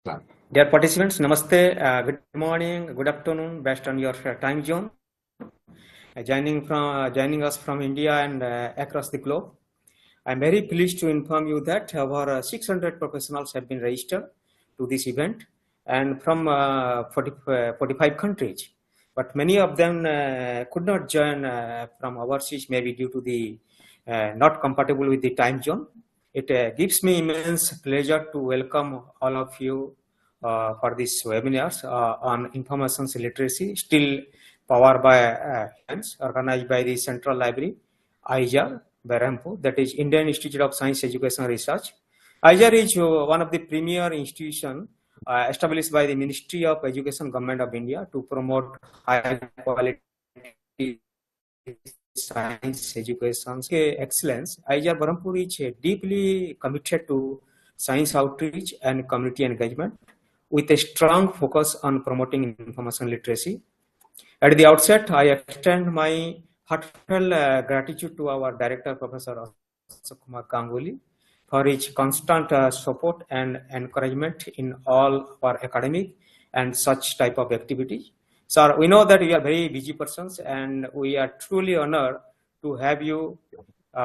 Dear participants, namaste, good morning, good afternoon, based on your time zone. Joining us from India and across the globe. I'm very pleased to inform you that over 600 professionals have been registered to this event and from 45 countries. But many of them could not join from overseas, maybe due to the not compatible with the time zone. It gives me immense pleasure to welcome all of you for this webinars on information literacy, still powered by hands, organized by the Central Library, IISER Berhampur, that is Indian Institute of Science Education Research. IISER is one of the premier institutions established by the Ministry of Education, Government of India to promote high quality science education excellence. IISER Berhampur is deeply committed to science outreach and community engagement with a strong focus on promoting information literacy. At the outset, I extend my heartfelt gratitude to our director, Professor Ashok Ganguli, for his constant support and encouragement in all our academic and such type of activities. Sir, we know that you are very busy persons, and we are truly honored to have you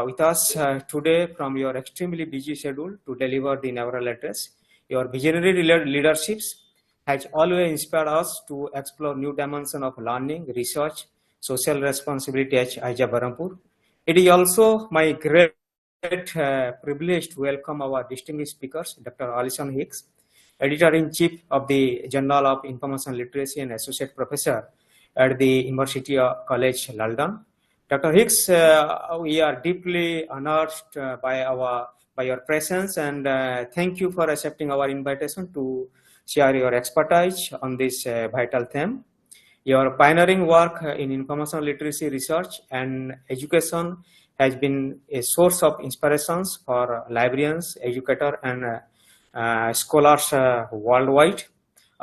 with us today from your extremely busy schedule to deliver the inaugural address. Your visionary leaderships has always inspired us to explore new dimensions of learning, research, social responsibility at IISER Berhampur. It is also my great privilege to welcome our distinguished speakers, Dr. Alison Hicks, Editor-in-Chief of the Journal of Information Literacy and Associate Professor at the University College London. Dr. Hicks, we are deeply honored by your presence, and thank you for accepting our invitation to share your expertise on this vital theme. Your pioneering work in information literacy research and education has been a source of inspirations for librarians, educators, and scholars worldwide.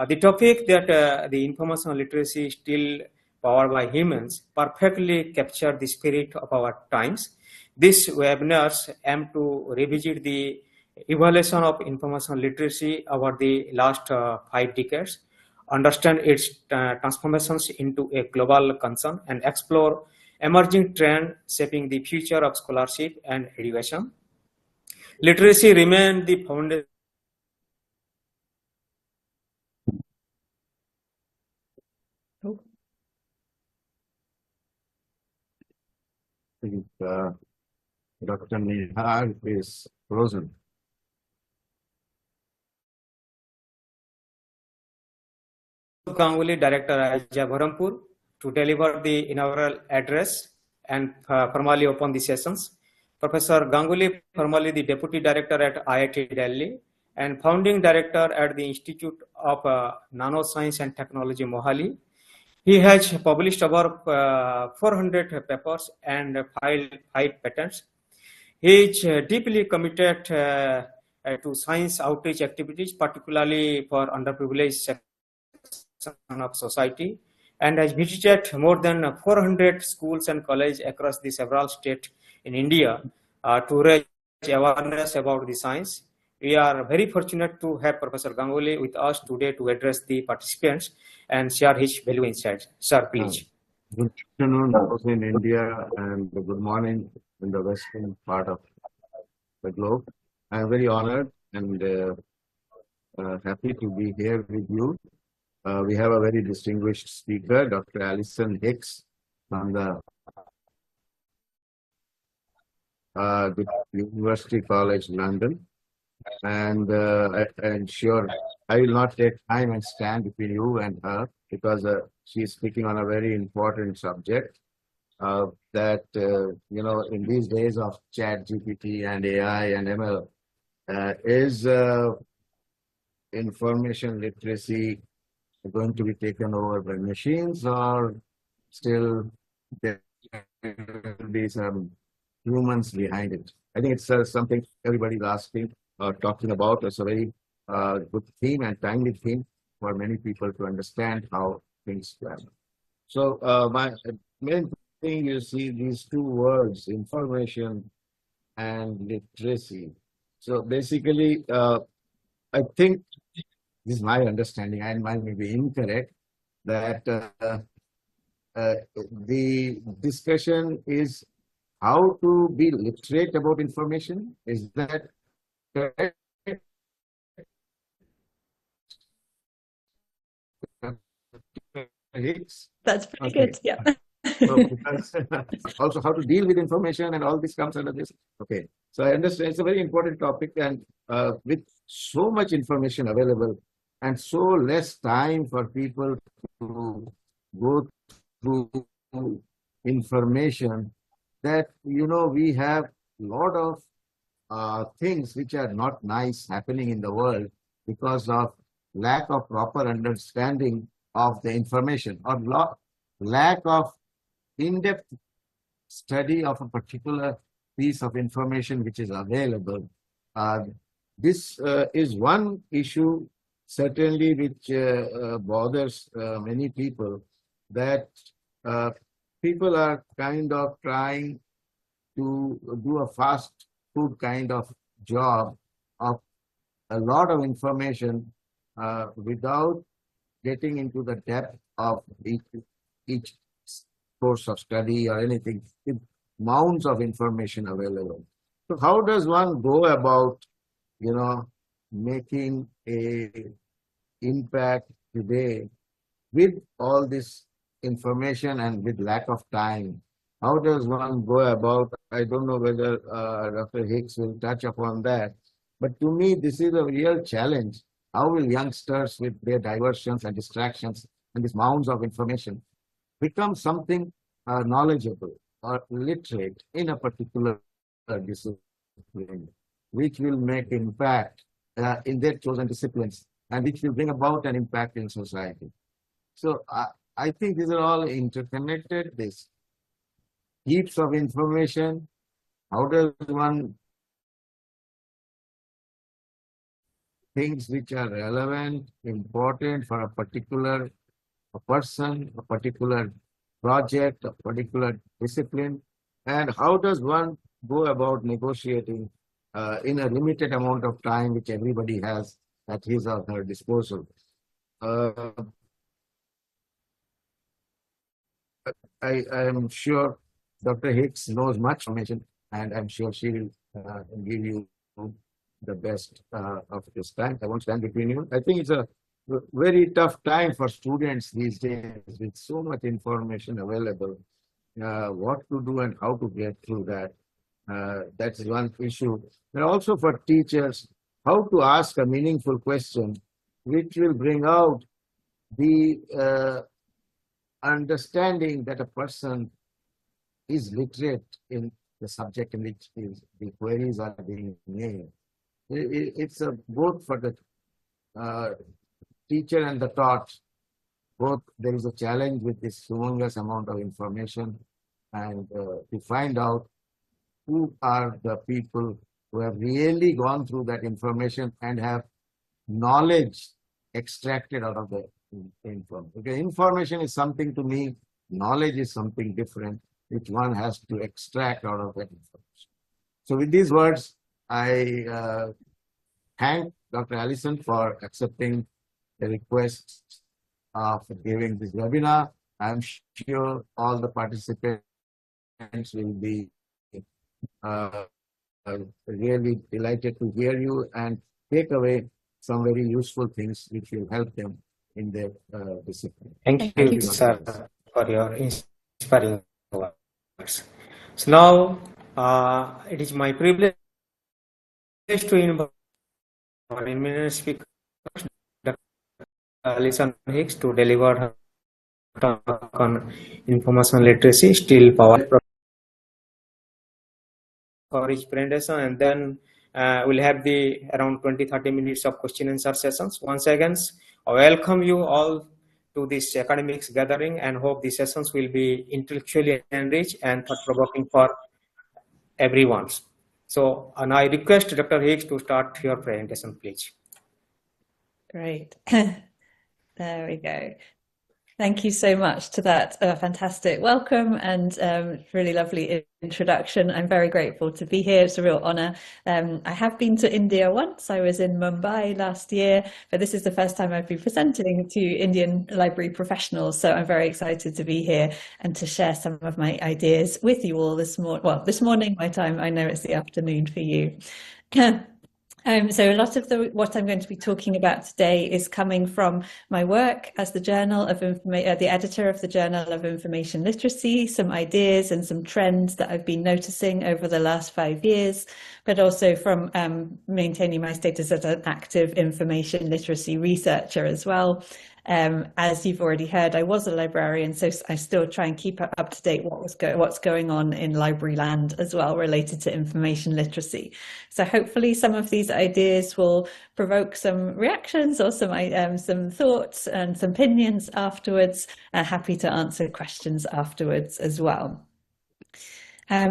The topic that the information literacy still powered by humans perfectly capture the spirit of our times. These webinars aim to revisit the evaluation of information literacy over the last 5 decades, understand its transformations into a global concern, and explore emerging trends shaping the future of scholarship and education. Literacy remains the foundation. I think Dr. Nihar is frozen. Ganguli, Director at IISER Berhampur, to deliver the inaugural address and formally open the sessions. Professor Ganguli, formerly the Deputy Director at IIT Delhi and Founding Director at the Institute of Nanoscience and Technology, Mohali. He has published over 400 papers and filed 5 patents. He is deeply committed to science outreach activities, particularly for underprivileged sections of society, and has visited more than 400 schools and colleges across the several states in India to raise awareness about the science. We are very fortunate to have Professor Ganguli with us today to address the participants and share his valuable insights. Sir, please. Good afternoon in India and good morning in the western part of the globe. I am very honored and happy to be here with you. We have a very distinguished speaker, Dr. Alison Hicks from the University College London. And I'm sure I will not take time and stand between you and her because she is speaking on a very important subject that, in these days of chat GPT and AI and ML is information literacy going to be taken over by machines, or still there will be some humans behind it? I think it's something everybody's asking or talking about. It's a very good theme and timely theme for many people to understand how things happen. So my main thing, you see these two words, information and literacy. So basically, I think this is my understanding, and mine may be incorrect, that the discussion is how to be literate about information. Is that correct? Hicks? That's pretty Okay. good. Yeah. So because also how to deal with information and all this comes under this. Okay. So I understand it's a very important topic, and with so much information available and so less time for people to go through information, that we have a lot of things which are not nice happening in the world because of lack of proper understanding of the information, or lack of in-depth study of a particular piece of information which is available. This is one issue certainly which bothers many people, that people are kind of trying to do a fast food kind of job of a lot of information without getting into the depth of each course of study or anything, with mounds of information available. So how does one go about, making a impact today with all this information and with lack of time? How does one go about? I don't know whether Dr. Hicks will touch upon that, but to me, this is a real challenge. How will youngsters, with their diversions and distractions and these mounds of information, become something knowledgeable or literate in a particular discipline, which will make impact in their chosen disciplines, and which will bring about an impact in society? So I think these are all interconnected. This heaps of information. How does one things which are relevant, important for a particular person, a particular project, a particular discipline, and how does one go about negotiating in a limited amount of time which everybody has at his or her disposal? I am sure Dr. Hicks knows much information, and I'm sure she will give you the best of this time. I won't stand between you. I think it's a very tough time for students these days with so much information available. What to do and how to get through that. That's one issue. And also for teachers, how to ask a meaningful question which will bring out the understanding that a person is literate in the subject in which the queries are being made. It's both for the teacher and the taught. Both there is a challenge with this humongous amount of information, and to find out who are the people who have really gone through that information and have knowledge extracted out of the information. Okay, information is something to me, knowledge is something different, which one has to extract out of that information. So with these words, I thank Dr. Alison for accepting the request of giving this webinar. I'm sure all the participants will be really delighted to hear you and take away some very useful things which will help them in their discipline. Thank you, sir, for your inspiring words. So now it is my privilege to invite our eminent speaker, Dr. Alison Hicks, to deliver her talk on information literacy, still power for each presentation, and then we'll have the around 20-30 minutes of question and answer sessions. Once again, I welcome you all to this academics gathering and hope the sessions will be intellectually enriched and thought-provoking for everyone. So, and I request Dr. Hicks to start your presentation, please. Great. There we go. Thank you so much to that fantastic welcome and really lovely introduction. I'm very grateful to be here. It's a real honor. I have been to India once. I was in Mumbai last year, but this is the first time I've been presenting to Indian library professionals. So I'm very excited to be here and to share some of my ideas with you all this morning. Well, this morning, my time, I know it's the afternoon for you. So a lot of what I'm going to be talking about today is coming from my work as the the editor of the Journal of Information Literacy, some ideas and some trends that I've been noticing over the last 5 years, but also from maintaining my status as an active information literacy researcher as well. As you've already heard, I was a librarian, so I still try and keep up to date what's going on in library land as well related to information literacy. So hopefully some of these ideas will provoke some reactions or some thoughts and some opinions afterwards. Happy to answer questions afterwards as well.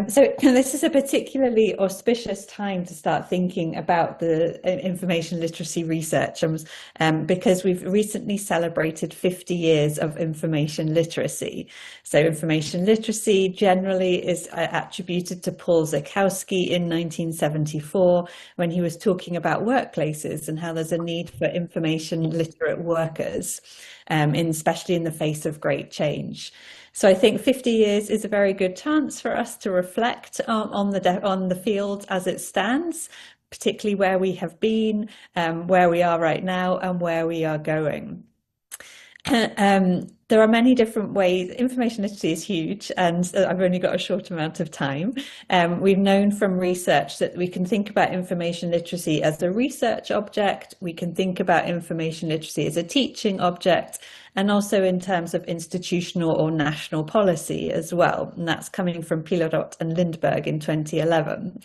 So this is a particularly auspicious time to start thinking about the information literacy research, because we've recently celebrated 50 years of information literacy. So information literacy generally is attributed to Paul Zakowski in 1974 when he was talking about workplaces and how there's a need for information literate workers, especially in the face of great change. So I think 50 years is a very good chance for us to reflect on the field as it stands, particularly where we have been, where we are right now, and where we are going. There are many different ways. Information literacy is huge, and I've only got a short amount of time. We've known from research that we can think about information literacy as a research object. We can think about information literacy as a teaching object, and also in terms of institutional or national policy as well. And that's coming from Pilarot and Lindberg in 2011.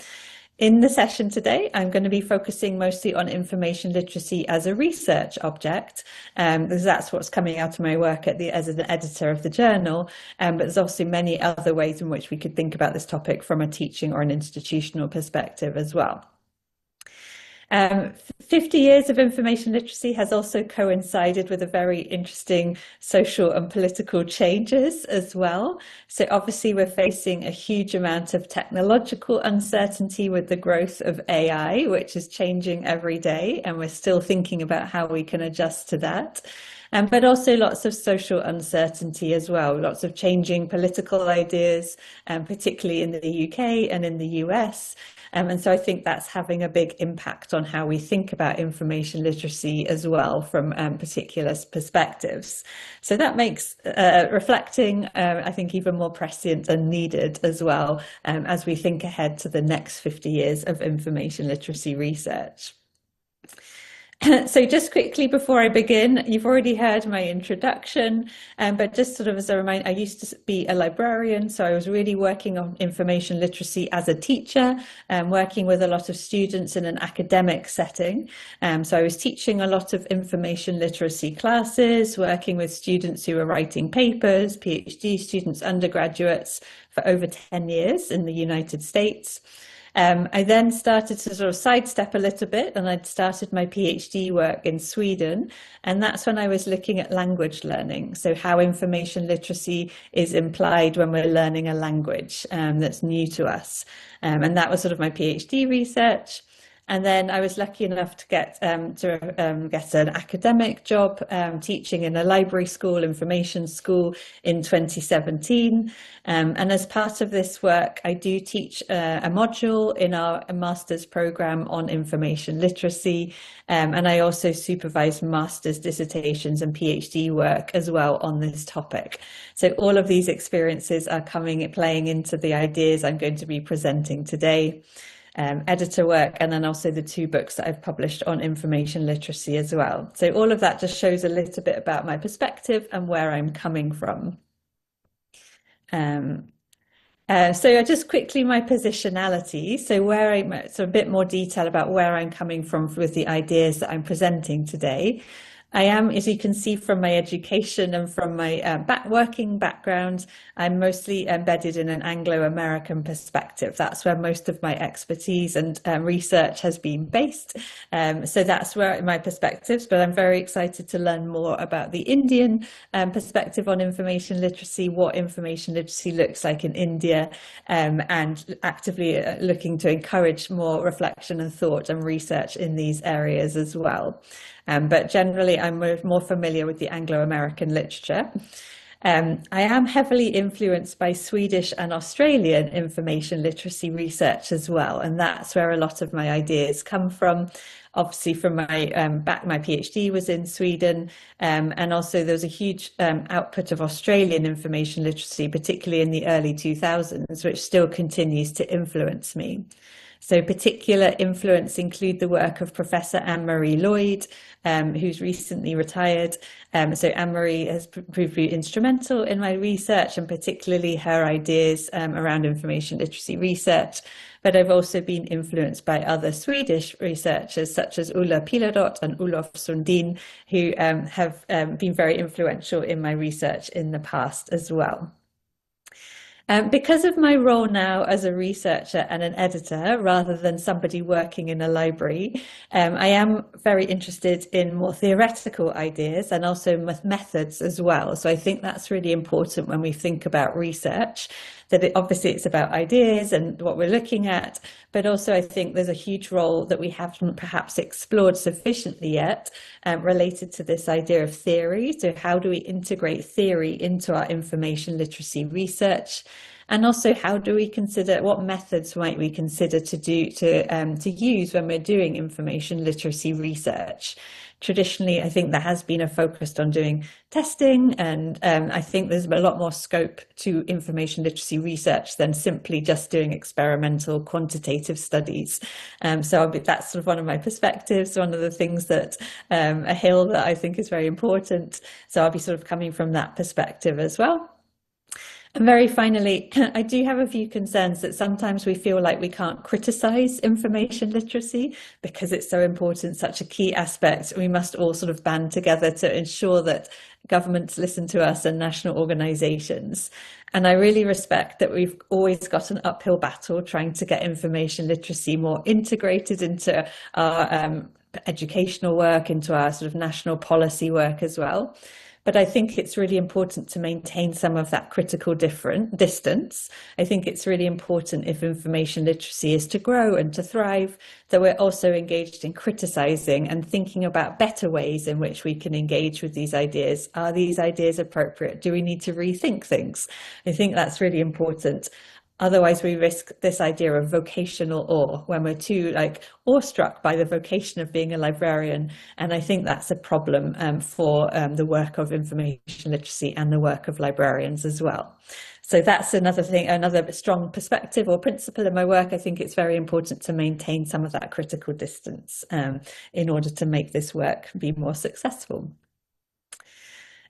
In the session today, I'm going to be focusing mostly on information literacy as a research object, because that's what's coming out of my work as an editor of the journal. But there's also many other ways in which we could think about this topic from a teaching or an institutional perspective as well. 50 years of information literacy has also coincided with a very interesting social and political changes as well. So obviously we're facing a huge amount of technological uncertainty with the growth of AI, which is changing every day, and we're still thinking about how we can adjust to that. But also lots of social uncertainty as well, lots of changing political ideas, particularly in the UK and in the US. And so I think that's having a big impact on how we think about information literacy as well from particular perspectives. So that makes reflecting, I think, even more prescient and needed as well as we think ahead to the next 50 years of information literacy research. So just quickly before I begin, you've already heard my introduction, but just sort of as a reminder, I used to be a librarian, so I was really working on information literacy as a teacher, working with a lot of students in an academic setting. So I was teaching a lot of information literacy classes, working with students who were writing papers, PhD students, undergraduates, for over 10 years in the United States. I then started to sort of sidestep a little bit, and I'd started my PhD work in Sweden, and that's when I was looking at language learning, so how information literacy is implied when we're learning a language that's new to us, and that was sort of my PhD research. And then I was lucky enough to get an academic job teaching in a library school, information school in 2017. And as part of this work, I do teach a module in our master's program on information literacy. And I also supervise master's dissertations and PhD work as well on this topic. So all of these experiences are playing into the ideas I'm going to be presenting today. Editor work, and then also the 2 books that I've published on information literacy as well. So all of that just shows a little bit about my perspective and where I'm coming from. So just quickly my positionality. So a bit more detail about where I'm coming from with the ideas that I'm presenting today. I am, as you can see from my education and from my working background, I'm mostly embedded in an Anglo-American perspective. That's where most of my expertise and research has been based. So that's where my perspectives, but I'm very excited to learn more about the Indian perspective on information literacy, what information literacy looks like in India, and actively looking to encourage more reflection and thought and research in these areas as well. But generally, I'm more familiar with the Anglo-American literature. I am heavily influenced by Swedish and Australian information literacy research as well, and that's where a lot of my ideas come from. Obviously, from my my PhD was in Sweden, and also there was a huge output of Australian information literacy, particularly in the early 2000s, which still continues to influence me. So particular influence include the work of Professor Anne-Marie Lloyd, who's recently retired. So Anne-Marie has proved to be instrumental in my research, and particularly her ideas around information literacy research. But I've also been influenced by other Swedish researchers such as Ulla Pilarot and Olof Sundin, who have been very influential in my research in the past as well. Because of my role now as a researcher and an editor, rather than somebody working in a library, I am very interested in more theoretical ideas and also methods as well. So I think that's really important when we think about research, that obviously it's about ideas and what we're looking at, but also I think there's a huge role that we haven't perhaps explored sufficiently yet related to this idea of theory. So how do we integrate theory into our information literacy research? And also, how do we consider, what methods might we consider to use when we're doing information literacy research? Traditionally, I think there has been a focus on doing testing, and I think there's a lot more scope to information literacy research than simply just doing experimental quantitative studies. So that's sort of one of my perspectives, one of the things that a hill that I think is very important. So I'll be sort of coming from that perspective as well. And very finally, I do have a few concerns that sometimes we feel like we can't criticize information literacy because it's so important, such a key aspect. We must all sort of band together to ensure that governments listen to us and national organizations. And I really respect that we've always got an uphill battle trying to get information literacy more integrated into our educational work, into our sort of national policy work as well. But I think it's really important to maintain some of that critical distance. I think it's really important, if information literacy is to grow and to thrive, that we're also engaged in criticizing and thinking about better ways in which we can engage with these ideas. Are these ideas appropriate? Do we need to rethink things? I think that's really important. Otherwise, we risk this idea of vocational awe, when we're too awestruck by the vocation of being a librarian. And I think that's a problem for the work of information literacy and the work of librarians as well. So that's another thing, another strong perspective or principle in my work. I think it's very important to maintain some of that critical distance in order to make this work be more successful.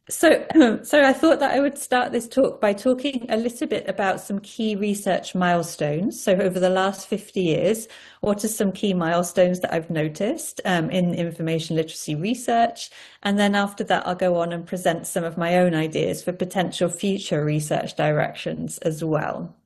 So I thought that I would start this talk by talking a little bit about some key research milestones. So over the last 50 years, what are some key milestones that I've noticed in information literacy research? And then after that, I'll go on and present some of my own ideas for potential future research directions as well.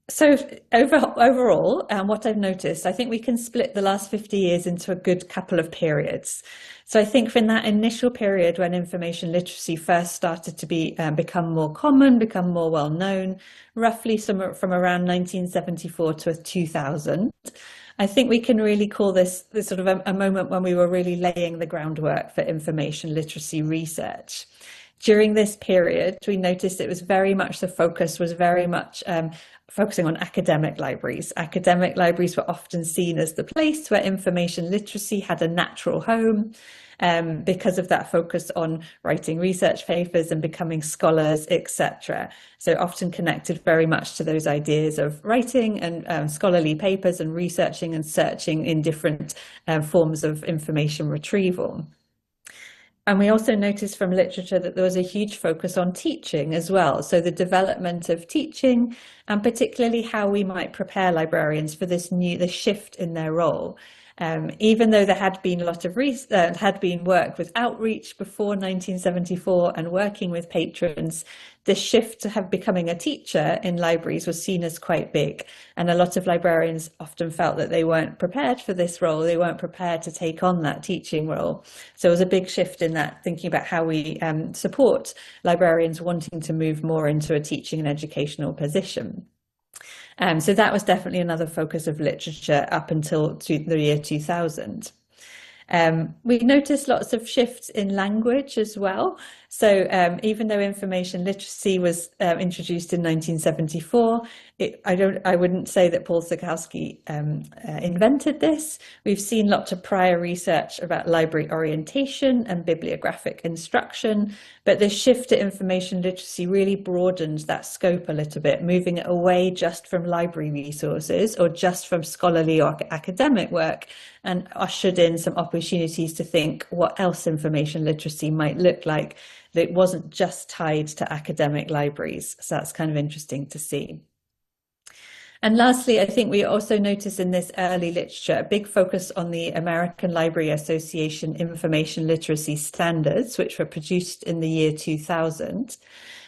So overall, what I've noticed, I think we can split the last 50 years into a good couple of periods. So I think in that initial period when information literacy first started to become more common, become more well known, roughly from around 1974 to 2000, I think we can really call this sort of a moment when we were really laying the groundwork for information literacy research. During this period, we noticed it was very much, the focus was very much focusing on academic libraries. Academic libraries were often seen as the place where information literacy had a natural home because of that focus on writing research papers and becoming scholars, etc. So often connected very much to those ideas of writing and scholarly papers and researching and searching in different forms of information retrieval. And we also noticed from literature that there was a huge focus on teaching as well. So the development of teaching, and particularly how we might prepare librarians for this shift in their role. Even though there had been a lot of had been work with outreach before 1974 and working with patrons, the shift to becoming a teacher in libraries was seen as quite big. And a lot of librarians often felt that they weren't prepared for this role. They weren't prepared to take on that teaching role. So it was a big shift in that, thinking about how we support librarians wanting to move more into a teaching and educational position. So that was definitely another focus of literature up until the year 2000. We noticed lots of shifts in language as well. So even though information literacy was introduced in 1974, I wouldn't say that Paul Sikowski invented this. We've seen lots of prior research about library orientation and bibliographic instruction, but this shift to information literacy really broadened that scope a little bit, moving it away just from library resources or just from scholarly or academic work, and ushered in some opportunities to think what else information literacy might look like that wasn't just tied to academic libraries. So that's kind of interesting to see. And lastly, I think we also notice in this early literature a big focus on the American Library Association information literacy standards, which were produced in the year 2000.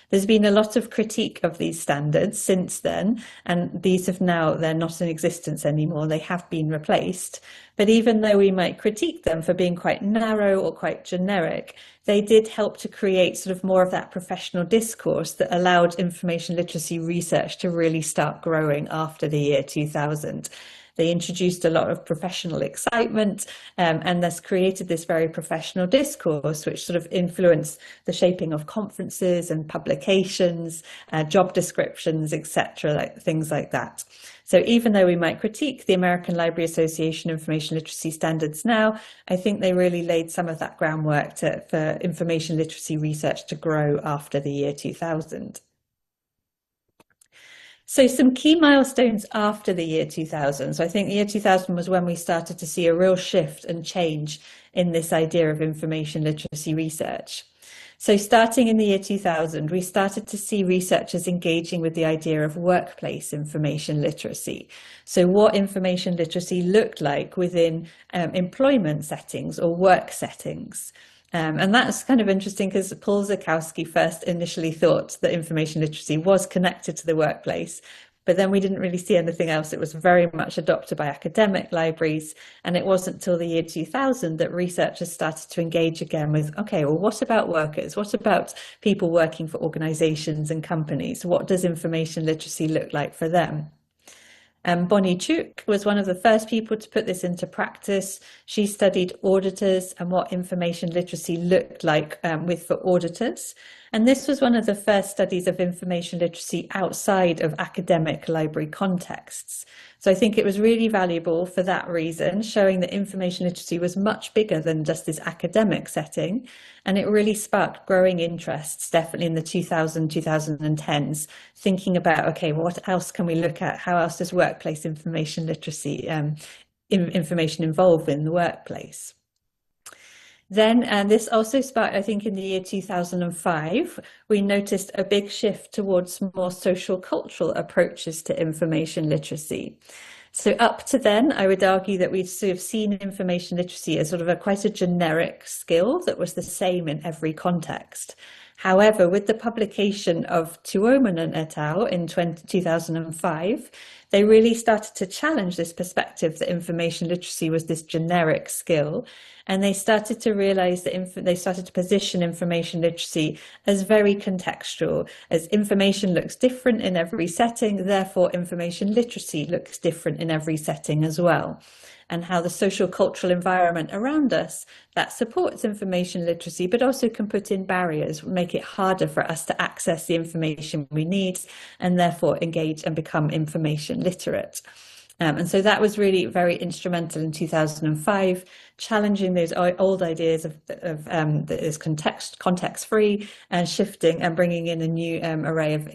There's been a lot of critique of these standards since then, and they're not in existence anymore. They have been replaced. But even though we might critique them for being quite narrow or quite generic, they did help to create sort of more of that professional discourse that allowed information literacy research to really start growing after the year 2000. They introduced a lot of professional excitement and thus created this very professional discourse, which sort of influenced the shaping of conferences and publications, job descriptions, etc., things like that. So even though we might critique the American Library Association information literacy standards now, I think they really laid some of that groundwork for information literacy research to grow after the year 2000. So some key milestones after the year 2000. So I think the year 2000 was when we started to see a real shift and change in this idea of information literacy research. So starting in the year 2000, we started to see researchers engaging with the idea of workplace information literacy. So what information literacy looked like within employment settings or work settings. And that's kind of interesting because Paul Sikowski first initially thought that information literacy was connected to the workplace, but then we didn't really see anything else. It was very much adopted by academic libraries, and it wasn't till the year 2000 that researchers started to engage again with, okay, well, what about workers? What about people working for organizations and companies? What does information literacy look like for them? Bonnie Chuk was one of the first people to put this into practice. She studied auditors and what information literacy looked like for auditors. And this was one of the first studies of information literacy outside of academic library contexts. So I think it was really valuable for that reason, showing that information literacy was much bigger than just this academic setting. And it really sparked growing interests, definitely in the 2010s, thinking about, okay, well, what else can we look at? How else does workplace information literacy information involve in the workplace? Then, this also sparked, I think, in the year 2005, we noticed a big shift towards more social cultural approaches to information literacy. So up to then, I would argue that we'd sort of seen information literacy as sort of quite a generic skill that was the same in every context. However, with the publication of Tuomanen et al. In 2005, they really started to challenge this perspective that information literacy was this generic skill. And they started to realize that they started to position information literacy as very contextual, as information looks different in every setting, therefore information literacy looks different in every setting as well. And how the social cultural environment around us that supports information literacy, but also can put in barriers, make it harder for us to access the information we need and therefore engage and become information literate. And so that was really very instrumental in 2005, challenging those old ideas of that is context-free and shifting and bringing in a new array of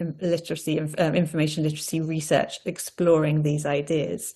information literacy research, exploring these ideas.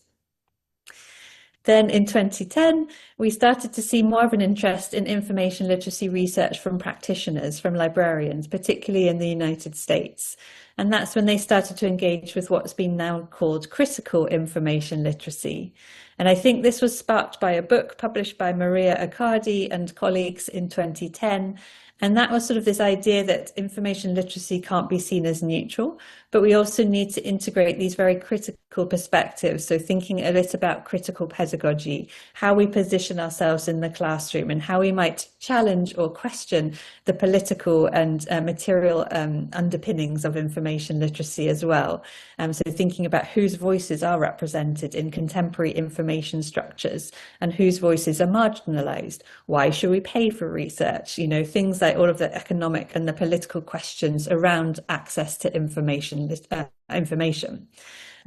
Then in 2010, we started to see more of an interest in information literacy research from practitioners, from librarians, particularly in the United States. And that's when they started to engage with what's been now called critical information literacy. And I think this was sparked by a book published by Maria Accardi and colleagues in 2010. And that was sort of this idea that information literacy can't be seen as neutral, but we also need to integrate these very critical perspectives. So thinking a bit about critical pedagogy, how we position ourselves in the classroom and how we might challenge or question the political and material underpinnings of information literacy as well. So thinking about whose voices are represented in contemporary information structures and whose voices are marginalized. Why should we pay for research? You know, things like all of the economic and the political questions around access to information. And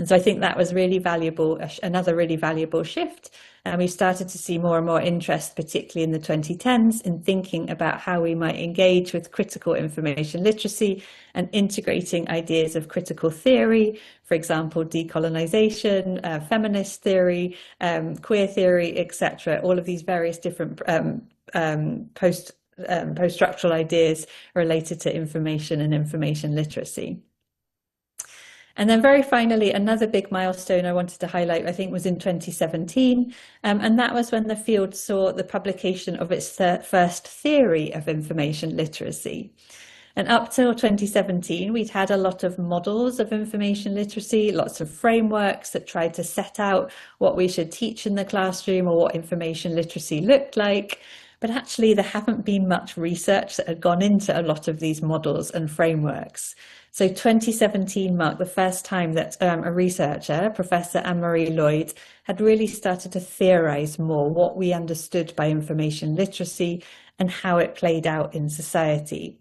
so I think that was really valuable, another really valuable shift. And we started to see more and more interest, particularly in the 2010s, in thinking about how we might engage with critical information literacy and integrating ideas of critical theory, for example, decolonization, feminist theory, queer theory, etc. All of these various different post-structural ideas related to information and information literacy. And then very finally, another big milestone I wanted to highlight, I think, was in 2017. And that was when the field saw the publication of its first theory of information literacy. And up till 2017, we'd had a lot of models of information literacy, lots of frameworks that tried to set out what we should teach in the classroom or what information literacy looked like. But actually, there haven't been much research that had gone into a lot of these models and frameworks. So 2017 marked the first time that a researcher, Professor Anne-Marie Lloyd, had really started to theorize more what we understood by information literacy and how it played out in society.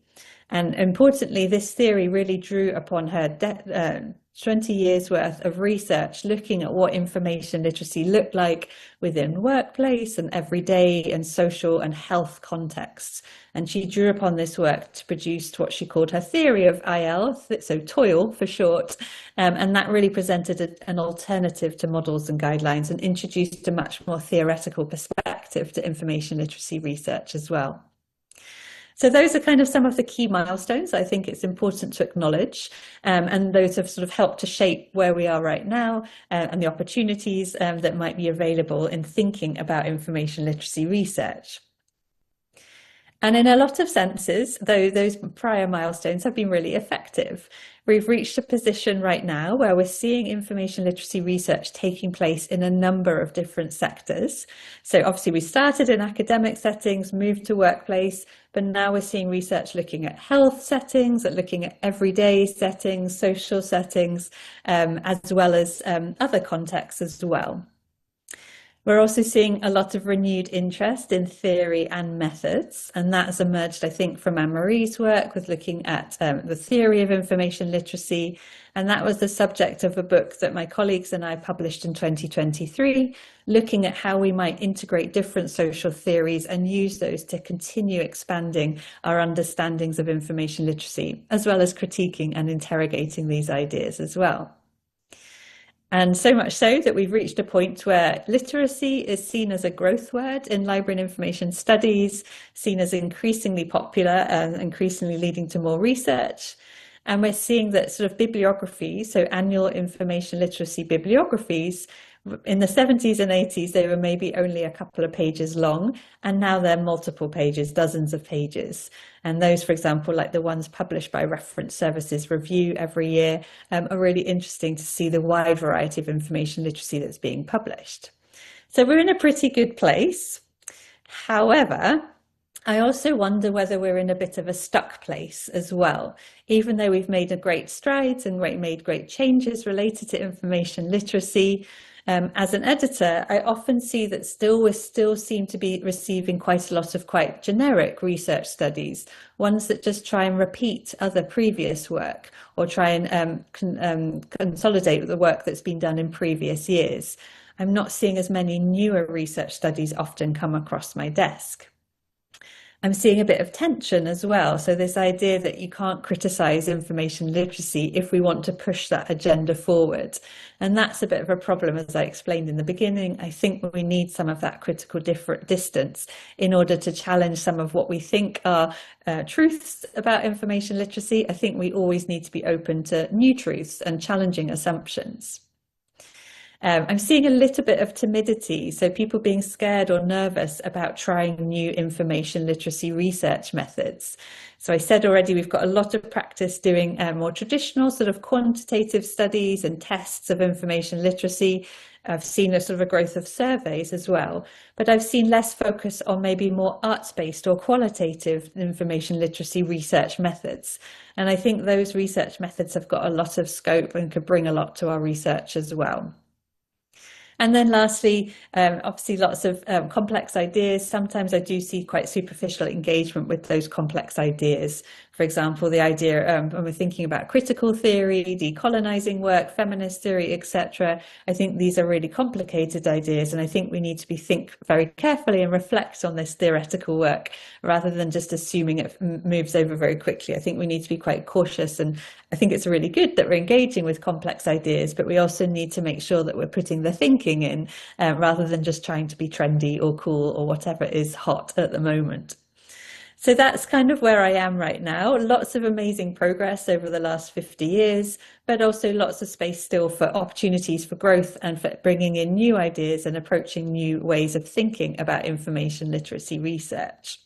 And importantly, this theory really drew upon her 20 years worth of research looking at what information literacy looked like within workplace and everyday and social and health contexts. And she drew upon this work to produce what she called her theory of IL, so TOIL for short. And that really presented an alternative to models and guidelines and introduced a much more theoretical perspective to information literacy research as well. So those are kind of some of the key milestones I think it's important to acknowledge, and those have sort of helped to shape where we are right now and the opportunities that might be available in thinking about information literacy research. And in a lot of senses, though those prior milestones have been really effective, we've reached a position right now where we're seeing information literacy research taking place in a number of different sectors. So obviously we started in academic settings, moved to workplace, but now we're seeing research looking at health settings, at looking at everyday settings, social settings, as well as other contexts as well. We're also seeing a lot of renewed interest in theory and methods, and that has emerged, I think, from Anne-Marie's work with looking at the theory of information literacy, and that was the subject of a book that my colleagues and I published in 2023, looking at how we might integrate different social theories and use those to continue expanding our understandings of information literacy, as well as critiquing and interrogating these ideas as well. And so much so that we've reached a point where literacy is seen as a growth word in library and information studies, seen as increasingly popular and increasingly leading to more research. And we're seeing that sort of bibliography, so annual information literacy bibliographies, in the 70s and 80s, they were maybe only a couple of pages long, and now they're multiple pages, dozens of pages. And those, for example, like the ones published by Reference Services Review every year, are really interesting to see the wide variety of information literacy that's being published. So we're in a pretty good place. However, I also wonder whether we're in a bit of a stuck place as well. Even though we've made a great strides and made great changes related to information literacy, as an editor, I often see that we still seem to be receiving quite a lot of quite generic research studies, ones that just try and repeat other previous work or try and consolidate the work that's been done in previous years. I'm not seeing as many newer research studies often come across my desk. I'm seeing a bit of tension as well. So this idea that you can't criticize information literacy if we want to push that agenda forward. And that's a bit of a problem, as I explained in the beginning. I think we need some of that critical distance in order to challenge some of what we think are truths about information literacy. I think we always need to be open to new truths and challenging assumptions. I'm seeing a little bit of timidity, so people being scared or nervous about trying new information literacy research methods. So I said already, we've got a lot of practice doing more traditional sort of quantitative studies and tests of information literacy. I've seen a sort of a growth of surveys as well, but I've seen less focus on maybe more arts-based or qualitative information literacy research methods. And I think those research methods have got a lot of scope and could bring a lot to our research as well. And then lastly, obviously lots of complex ideas. Sometimes I do see quite superficial engagement with those complex ideas. For example, the idea when we're thinking about critical theory, decolonizing work, feminist theory, etc. I think these are really complicated ideas, and I think we need to think very carefully and reflect on this theoretical work rather than just assuming it moves over very quickly. I think we need to be quite cautious, and I think it's really good that we're engaging with complex ideas, but we also need to make sure that we're putting the thinking in rather than just trying to be trendy or cool or whatever is hot at the moment. So that's kind of where I am right now. Lots of amazing progress over the last 50 years, but also lots of space still for opportunities for growth and for bringing in new ideas and approaching new ways of thinking about information literacy research.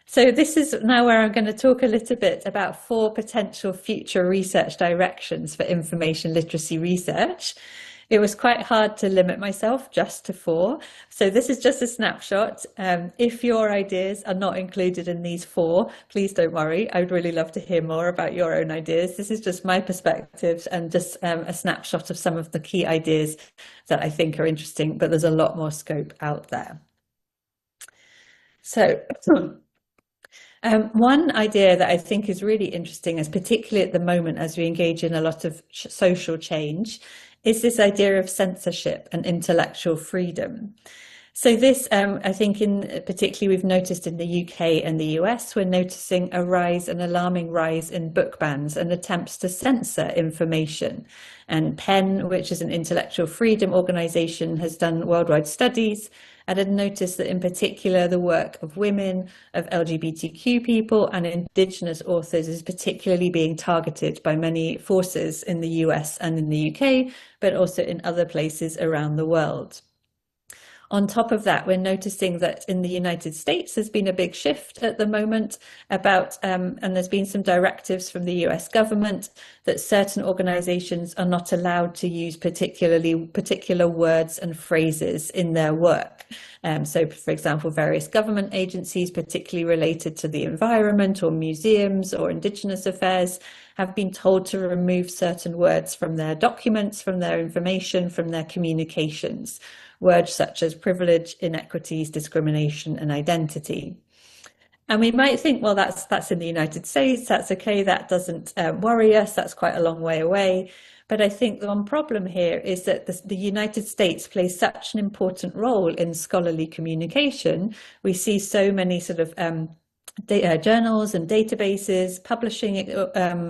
So this is now where I'm going to talk a little bit about 4 potential future research directions for information literacy research. It was quite hard to limit myself just to 4. So this is just a snapshot. If your ideas are not included in these 4, please don't worry. I would really love to hear more about your own ideas. This is just my perspectives and just a snapshot of some of the key ideas that I think are interesting, but there's a lot more scope out there. So one idea that I think is really interesting, is particularly at the moment as we engage in a lot of social change, is this idea of censorship and intellectual freedom. So this, I think particularly we've noticed in the UK and the US, we're noticing an alarming rise in book bans and attempts to censor information. And PEN, which is an intellectual freedom organization, has done worldwide studies and had noticed that in particular the work of women, of LGBTQ people and Indigenous authors is particularly being targeted by many forces in the US and in the UK, but also in other places around the world. On top of that, we're noticing that in the United States, there's been a big shift at the moment about, and there's been some directives from the US government that certain organizations are not allowed to use particular words and phrases in their work. So, for example, various government agencies, particularly related to the environment or museums or Indigenous affairs, have been told to remove certain words from their documents, from their information, from their communications. Words such as privilege, inequities, discrimination, and identity. And we might think, well, that's in the United States, that's okay, that doesn't worry us, that's quite a long way away. But I think the one problem here is that the United States plays such an important role in scholarly communication. We see so many sort of journals and databases, publishing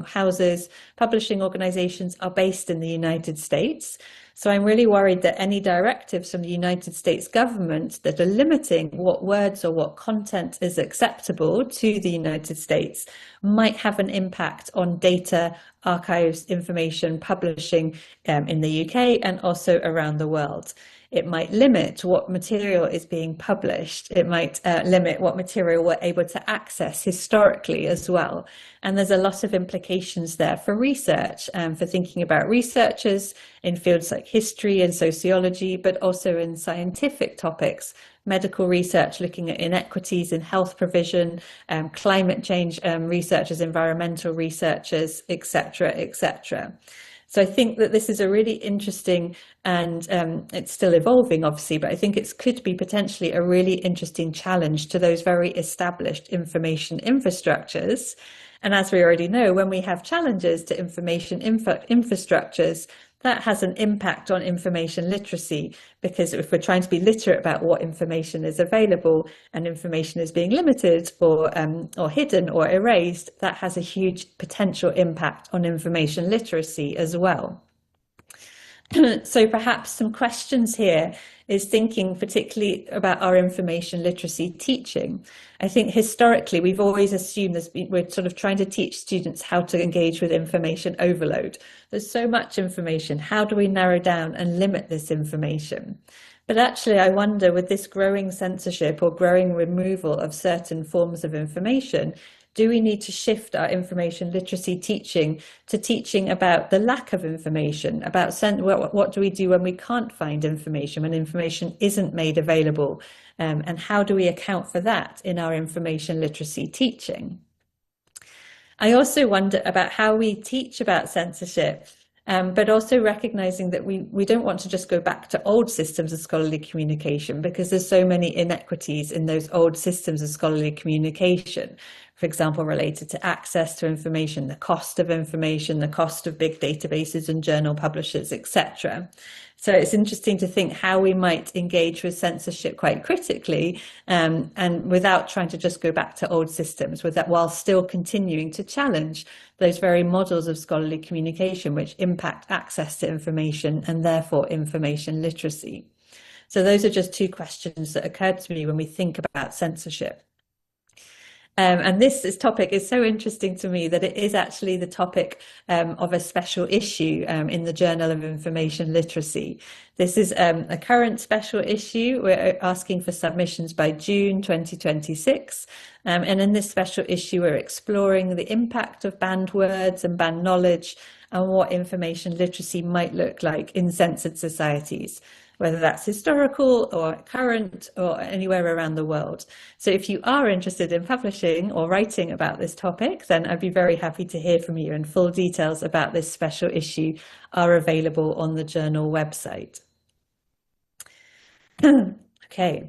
houses, publishing organizations are based in the United States. So I'm really worried that any directives from the United States government that are limiting what words or what content is acceptable to the United States might have an impact on data, archives, information, publishing in the UK and also around the world. It might limit what material is being published. It might limit what material we're able to access historically as well. And there's a lot of implications there for research and for thinking about researchers in fields like history and sociology, but also in scientific topics, medical research looking at inequities in health provision, climate change researchers, environmental researchers, etc., etc. So I think that this is a really interesting, and it's still evolving, obviously, but I think it could be potentially a really interesting challenge to those very established information infrastructures. And as we already know, when we have challenges to information infrastructures, that has an impact on information literacy, because if we're trying to be literate about what information is available and information is being limited or hidden or erased, that has a huge potential impact on information literacy as well. So perhaps some questions here is thinking particularly about our information literacy teaching. I think historically we've always assumed we're sort of trying to teach students how to engage with information overload. There's so much information. How do we narrow down and limit this information? But actually, I wonder, with this growing censorship or growing removal of certain forms of information, do we need to shift our information literacy teaching to teaching about the lack of information, about what do we do when we can't find information, when information isn't made available, and how do we account for that in our information literacy teaching? I also wonder about how we teach about censorship, but also recognizing that we don't want to just go back to old systems of scholarly communication, because there's so many inequities in those old systems of scholarly communication. For example, related to access to information, the cost of information, the cost of big databases and journal publishers, etc. So it's interesting to think how we might engage with censorship quite critically, and without trying to just go back to old systems, while still continuing to challenge those very models of scholarly communication which impact access to information and therefore information literacy. So those are just two questions that occurred to me when we think about censorship. And this topic is so interesting to me that it is actually the topic of a special issue in the Journal of Information Literacy. This is a current special issue. We're asking for submissions by June 2026. And in this special issue, we're exploring the impact of banned words and banned knowledge and what information literacy might look like in censored societies, whether that's historical or current or anywhere around the world. So if you are interested in publishing or writing about this topic, then I'd be very happy to hear from you, and full details about this special issue are available on the journal website. Okay.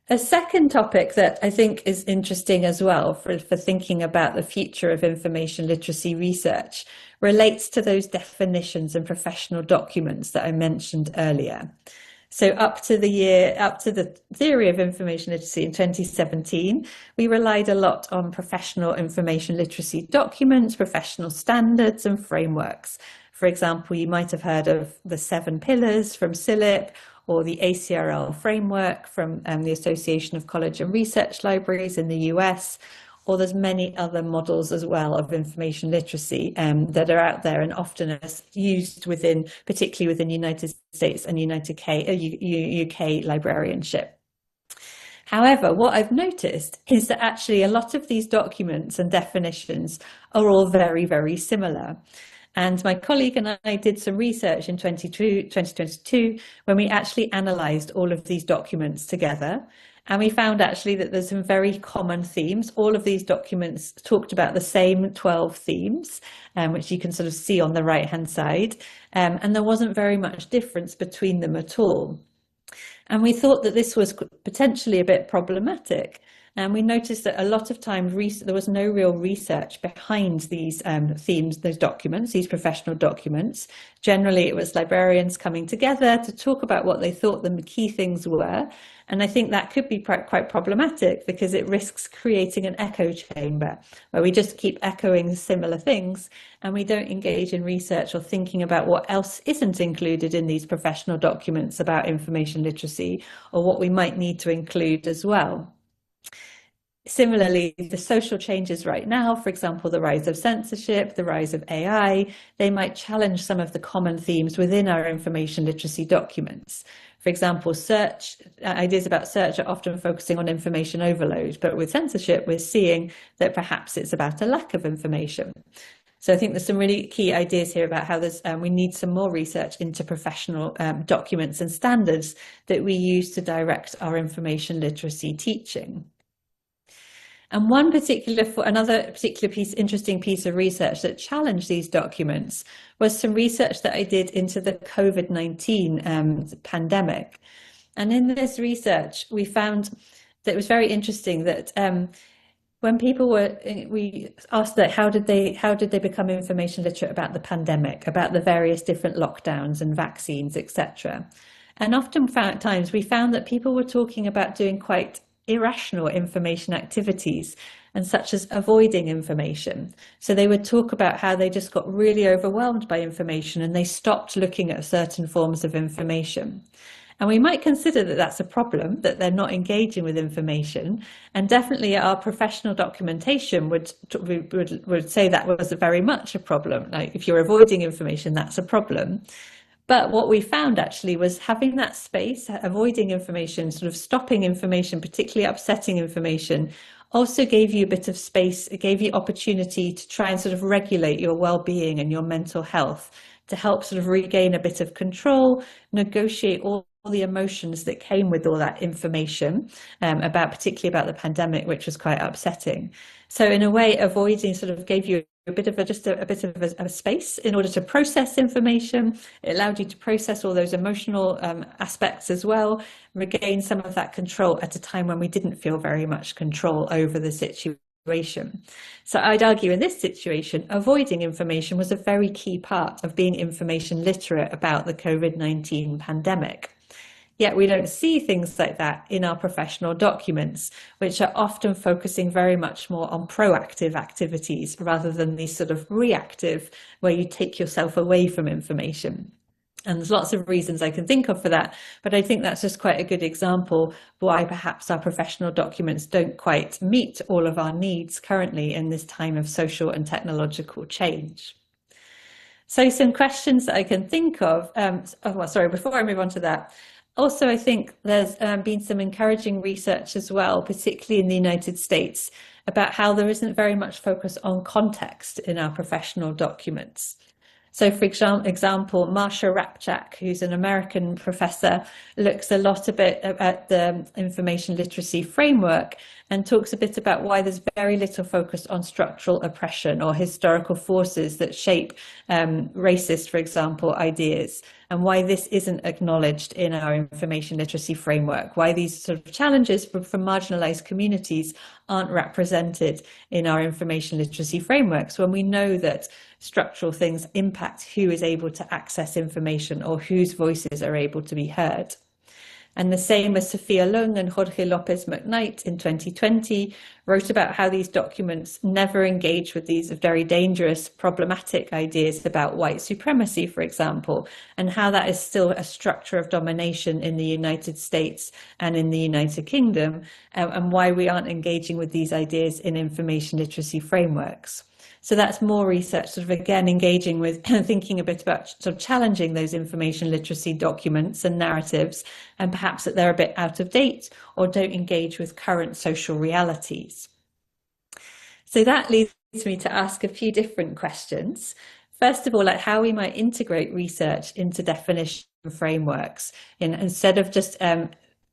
A second topic that I think is interesting as well for thinking about the future of information literacy research relates to those definitions and professional documents that I mentioned earlier. So up to the theory of information literacy in 2017, we relied a lot on professional information literacy documents, professional standards and frameworks. For example, you might have heard of the 7 pillars from CILIP, or the ACRL framework from the Association of College and Research Libraries in the US, or there's many other models as well of information literacy that are out there and often used particularly within United States and UK librarianship. However, what I've noticed is that actually a lot of these documents and definitions are all very, very similar. And my colleague and I did some research in 2022 when we actually analysed all of these documents together. And we found actually that there's some very common themes. All of these documents talked about the same 12 themes, which you can sort of see on the right-hand side. And there wasn't very much difference between them at all. And we thought that this was potentially a bit problematic. And we noticed that a lot of times there was no real research behind these themes, those documents, these professional documents. Generally, it was librarians coming together to talk about what they thought the key things were. And I think that could be quite problematic because it risks creating an echo chamber where we just keep echoing similar things and we don't engage in research or thinking about what else isn't included in these professional documents about information literacy or what we might need to include as well. Similarly, the social changes right now, for example, the rise of censorship, the rise of AI, they might challenge some of the common themes within our information literacy documents. For example, ideas about search are often focusing on information overload, but with censorship, we're seeing that perhaps it's about a lack of information. So I think there's some really key ideas here about how we need some more research into professional documents and standards that we use to direct our information literacy teaching. And another interesting piece of research that challenged these documents was some research that I did into the COVID-19 pandemic. And in this research, we found that it was very interesting that when we asked that how did they become information literate about the pandemic, about the various different lockdowns and vaccines, etc. And oftentimes we found that people were talking about doing quite irrational information activities, and such as avoiding information. So they would talk about how they just got really overwhelmed by information and they stopped looking at certain forms of information. And we might consider that that's a problem, that they're not engaging with information. And definitely our professional documentation would say that was very much a problem. Like if you're avoiding information, that's a problem. But what we found actually was having that space, avoiding information, sort of stopping information, particularly upsetting information, also gave you a bit of space. It gave you opportunity to try and sort of regulate your well-being and your mental health, to help sort of regain a bit of control, negotiate all the emotions that came with all that information, particularly about the pandemic, which was quite upsetting. So in a way, avoiding sort of gave you a bit of a space in order to process information. It allowed you to process all those emotional aspects as well, regain some of that control at a time when we didn't feel very much control over the situation. So I'd argue in this situation, avoiding information was a very key part of being information literate about the COVID-19 pandemic. Yet we don't see things like that in our professional documents, which are often focusing very much more on proactive activities rather than these sort of reactive, where you take yourself away from information. And there's lots of reasons I can think of for that, but I think that's just quite a good example why perhaps our professional documents don't quite meet all of our needs currently in this time of social and technological change. So some questions that I can think of, before I move on to that, also, I think there's been some encouraging research as well, particularly in the United States, about how there isn't very much focus on context in our professional documents. So, for example, Marsha Rapchak, who's an American professor, looks a lot at the information literacy framework and talks a bit about why there's very little focus on structural oppression or historical forces that shape racist, for example, ideas, and why this isn't acknowledged in our information literacy framework, why these sort of challenges from marginalized communities aren't represented in our information literacy frameworks, when we know that structural things impact who is able to access information or whose voices are able to be heard. And the same as Sophia Lung and Jorge Lopez McKnight in 2020 wrote about how these documents never engage with these very dangerous, problematic ideas about white supremacy, for example, and how that is still a structure of domination in the United States and in the United Kingdom, and why we aren't engaging with these ideas in information literacy frameworks. So that's more research, sort of again engaging with thinking a bit about sort of challenging those information literacy documents and narratives, and perhaps that they're a bit out of date or don't engage with current social realities. So that leads me to ask a few different questions. First of all, like how we might integrate research into definition frameworks instead of just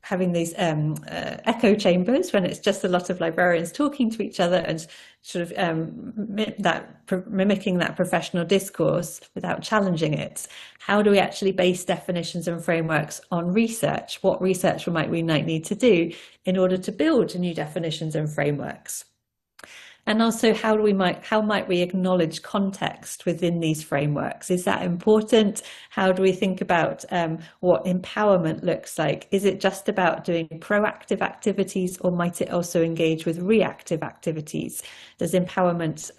having these echo chambers when it's just a lot of librarians talking to each other and sort of mimicking that professional discourse without challenging it. How do we actually base definitions and frameworks on research? What research might we need to do in order to build new definitions and frameworks? And also, how might we acknowledge context within these frameworks? Is that important? How do we think about what empowerment looks like? Is it just about doing proactive activities, or might it also engage with reactive activities? Does empowerment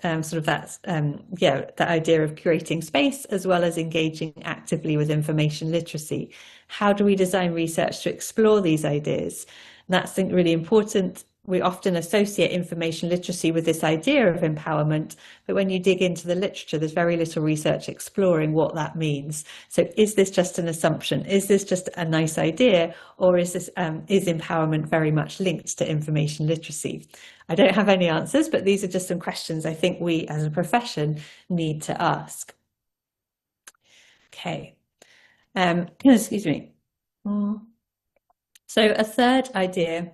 that idea of creating space as well as engaging actively with information literacy? How do we design research to explore these ideas? And that's, I think, really important. We often associate information literacy with this idea of empowerment, but when you dig into the literature, there's very little research exploring what that means. So is this just an assumption? Is this just a nice idea? Or is empowerment very much linked to information literacy? I don't have any answers, but these are just some questions I think we as a profession need to ask. Okay, excuse me. So a third idea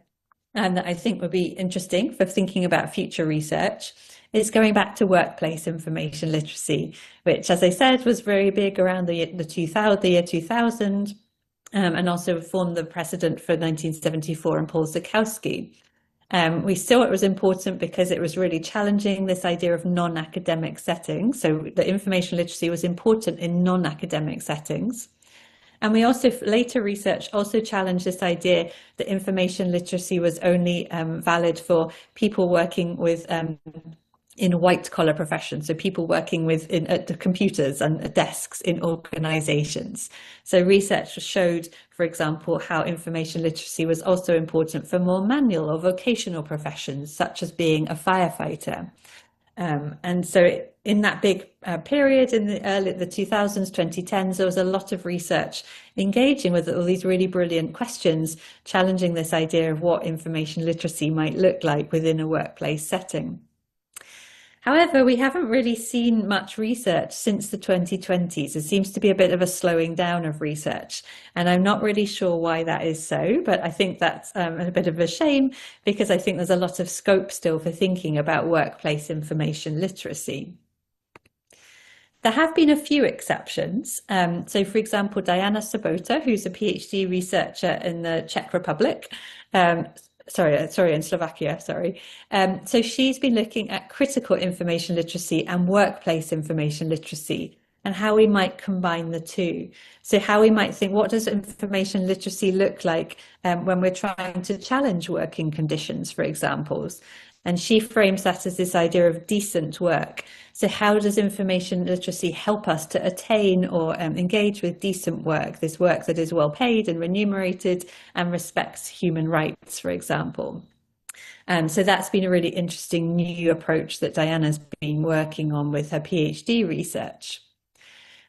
that I think would be interesting for thinking about future research is going back to workplace information literacy, which, as I said, was very big around the year 2000, and also formed the precedent for 1974 and Paul Zukowski. We saw it was important because it was really challenging this idea of non-academic settings. So the information literacy was important in non-academic settings. And we also, later research also challenged this idea that information literacy was only valid for people working with in white collar professions, so people working with at the computers and desks in organizations. So research showed, for example, how information literacy was also important for more manual or vocational professions, such as being a firefighter. And so in that big period in the 2000s, 2010s, there was a lot of research engaging with all these really brilliant questions, challenging this idea of what information literacy might look like within a workplace setting. However, we haven't really seen much research since the 2020s. There seems to be a bit of a slowing down of research, and I'm not really sure why that is so, but I think that's a bit of a shame, because I think there's a lot of scope still for thinking about workplace information literacy. There have been a few exceptions. So, for example, Diana Sobota, who's a PhD researcher in the Czech Republic, in Slovakia, so she's been looking at critical information literacy and workplace information literacy and how we might combine the two. So how we might think, what does information literacy look like when we're trying to challenge working conditions, for example? And she frames that as this idea of decent work. So how does information literacy help us to attain or engage with decent work, this work that is well paid and remunerated and respects human rights, for example? So that's been a really interesting new approach that Diana's been working on with her PhD research.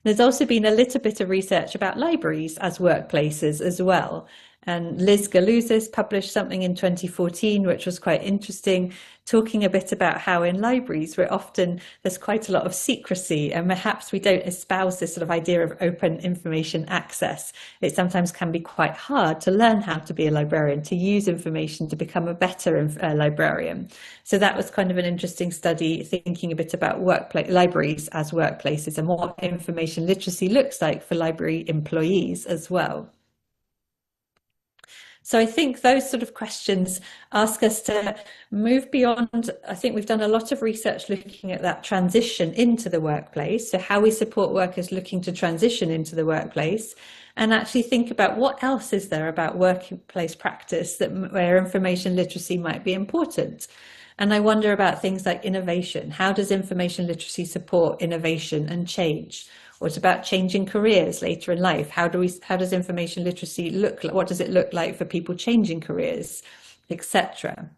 There's also been a little bit of research about libraries as workplaces as well. And Liz Galuzis published something in 2014, which was quite interesting, talking a bit about how in libraries there's quite a lot of secrecy, and perhaps we don't espouse this sort of idea of open information access. It sometimes can be quite hard to learn how to be a librarian, to use information to become a better librarian. So that was kind of an interesting study, thinking a bit about libraries as workplaces and what information literacy looks like for library employees as well. So I think those sort of questions ask us to move beyond. I think we've done a lot of research looking at that transition into the workplace, so how we support workers looking to transition into the workplace, and actually think about what else is there about workplace practice where information literacy might be important. And I wonder about things like innovation. How does information literacy support innovation and change? What about changing careers later in life? How does information literacy look like? What does it look like for people changing careers, etc.?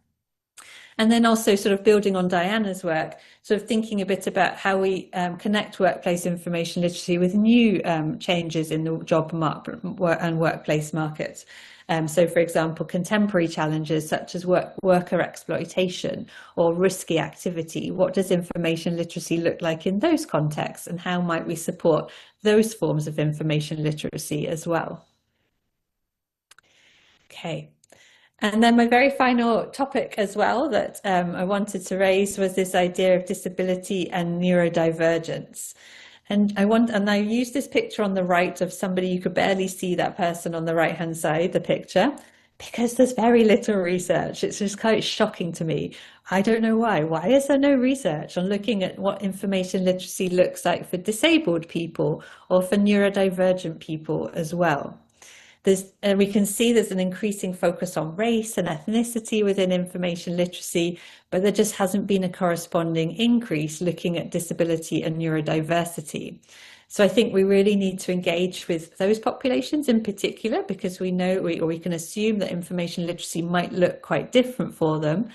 And then also sort of building on Diana's work, sort of thinking a bit about how we connect workplace information literacy with new changes in the job market and workplace markets. So, for example, contemporary challenges such as worker exploitation or risky activity. What does information literacy look like in those contexts, and how might we support those forms of information literacy as well? Okay. And then my very final topic as well that I wanted to raise was this idea of disability and neurodivergence. And I used this picture on the right of somebody. You could barely see that person on the right-hand side, the picture, because there's very little research. It's just quite shocking to me. I don't know why. Why is there no research on looking at what information literacy looks like for disabled people or for neurodivergent people as well? We can see there's an increasing focus on race and ethnicity within information literacy, but there just hasn't been a corresponding increase looking at disability and neurodiversity. So I think we really need to engage with those populations in particular, because we know we can assume that information literacy might look quite different for them,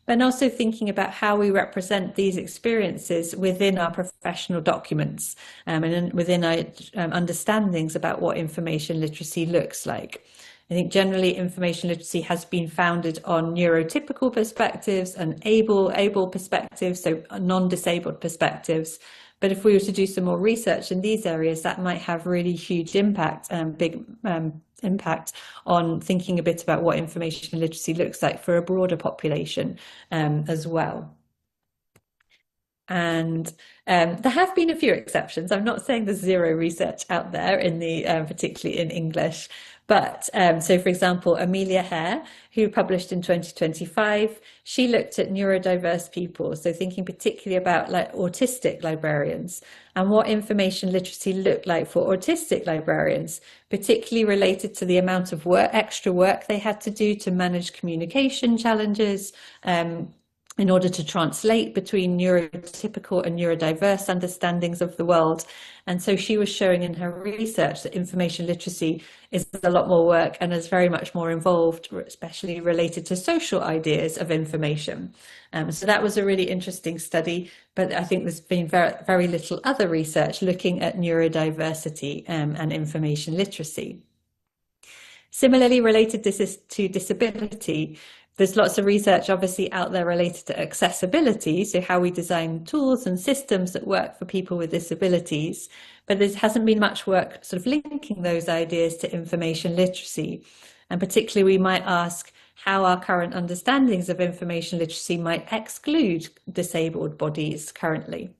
and also thinking about how we represent these experiences within our professional documents and within our understandings about what information literacy looks like. I think generally information literacy has been founded on neurotypical perspectives and able perspectives, so non-disabled perspectives. But if we were to do some more research in these areas, that might have really huge impact, big impact on thinking a bit about what information literacy looks like for a broader population as well. And there have been a few exceptions. I'm not saying there's zero research out there in particularly in English, But so, for example, Amelia Hare, who published in 2025, she looked at neurodiverse people, so thinking particularly about like autistic librarians and what information literacy looked like for autistic librarians, particularly related to the amount of work, extra work they had to do to manage communication challenges, in order to translate between neurotypical and neurodiverse understandings of the world. And so she was showing in her research that information literacy is a lot more work and is very much more involved, especially related to social ideas of information. So that was a really interesting study, but I think there's been very little other research looking at neurodiversity and information literacy. Similarly, related to disability, there's lots of research obviously out there related to accessibility, so how we design tools and systems that work for people with disabilities, but there hasn't been much work sort of linking those ideas to information literacy. And particularly we might ask how our current understandings of information literacy might exclude disabled bodies currently.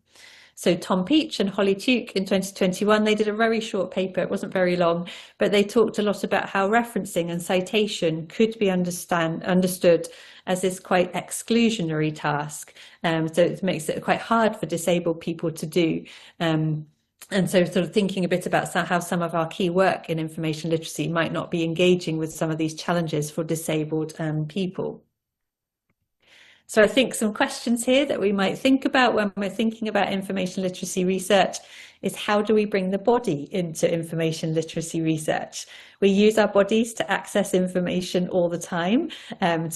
So Tom Peach and Holly Tuke in 2021, they did a very short paper, it wasn't very long, but they talked a lot about how referencing and citation could be understood as this quite exclusionary task. So it makes it quite hard for disabled people to do. And so sort of thinking a bit about how some of our key work in information literacy might not be engaging with some of these challenges for disabled people. So I think some questions here that we might think about when we're thinking about information literacy research is how do we bring the body into information literacy research? We use our bodies to access information all the time, and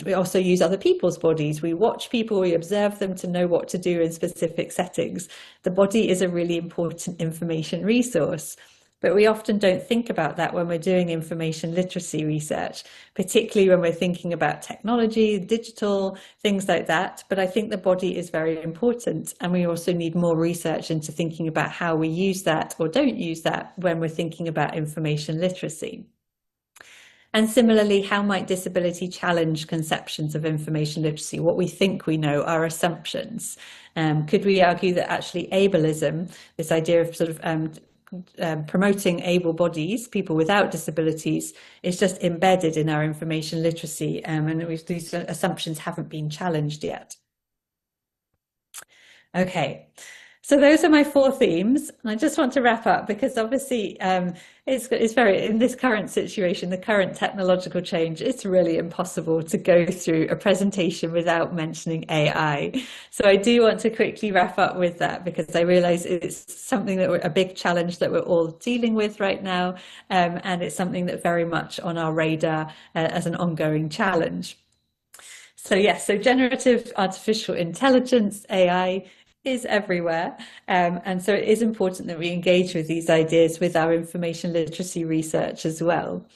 we also use other people's bodies. We watch people, we observe them to know what to do in specific settings. The body is a really important information resource. But we often don't think about that when we're doing information literacy research, particularly when we're thinking about technology, digital, things like that. But I think the body is very important. And we also need more research into thinking about how we use that or don't use that when we're thinking about information literacy. And similarly, how might disability challenge conceptions of information literacy? What we think we know, our assumptions. Could we argue that actually ableism, this idea of sort of promoting able bodies, people without disabilities, is just embedded in our information literacy, and these assumptions haven't been challenged yet. Okay, so those are my 4 themes, and I just want to wrap up because obviously it's very, in this current situation, the current technological change, it's really impossible to go through a presentation without mentioning AI. So I do want to quickly wrap up with that because I realize it's something that a big challenge that we're all dealing with right now, and it's something that very much on our radar as an ongoing challenge. So yes, so generative artificial intelligence, AI, is everywhere, and so it is important that we engage with these ideas with our information literacy research as well.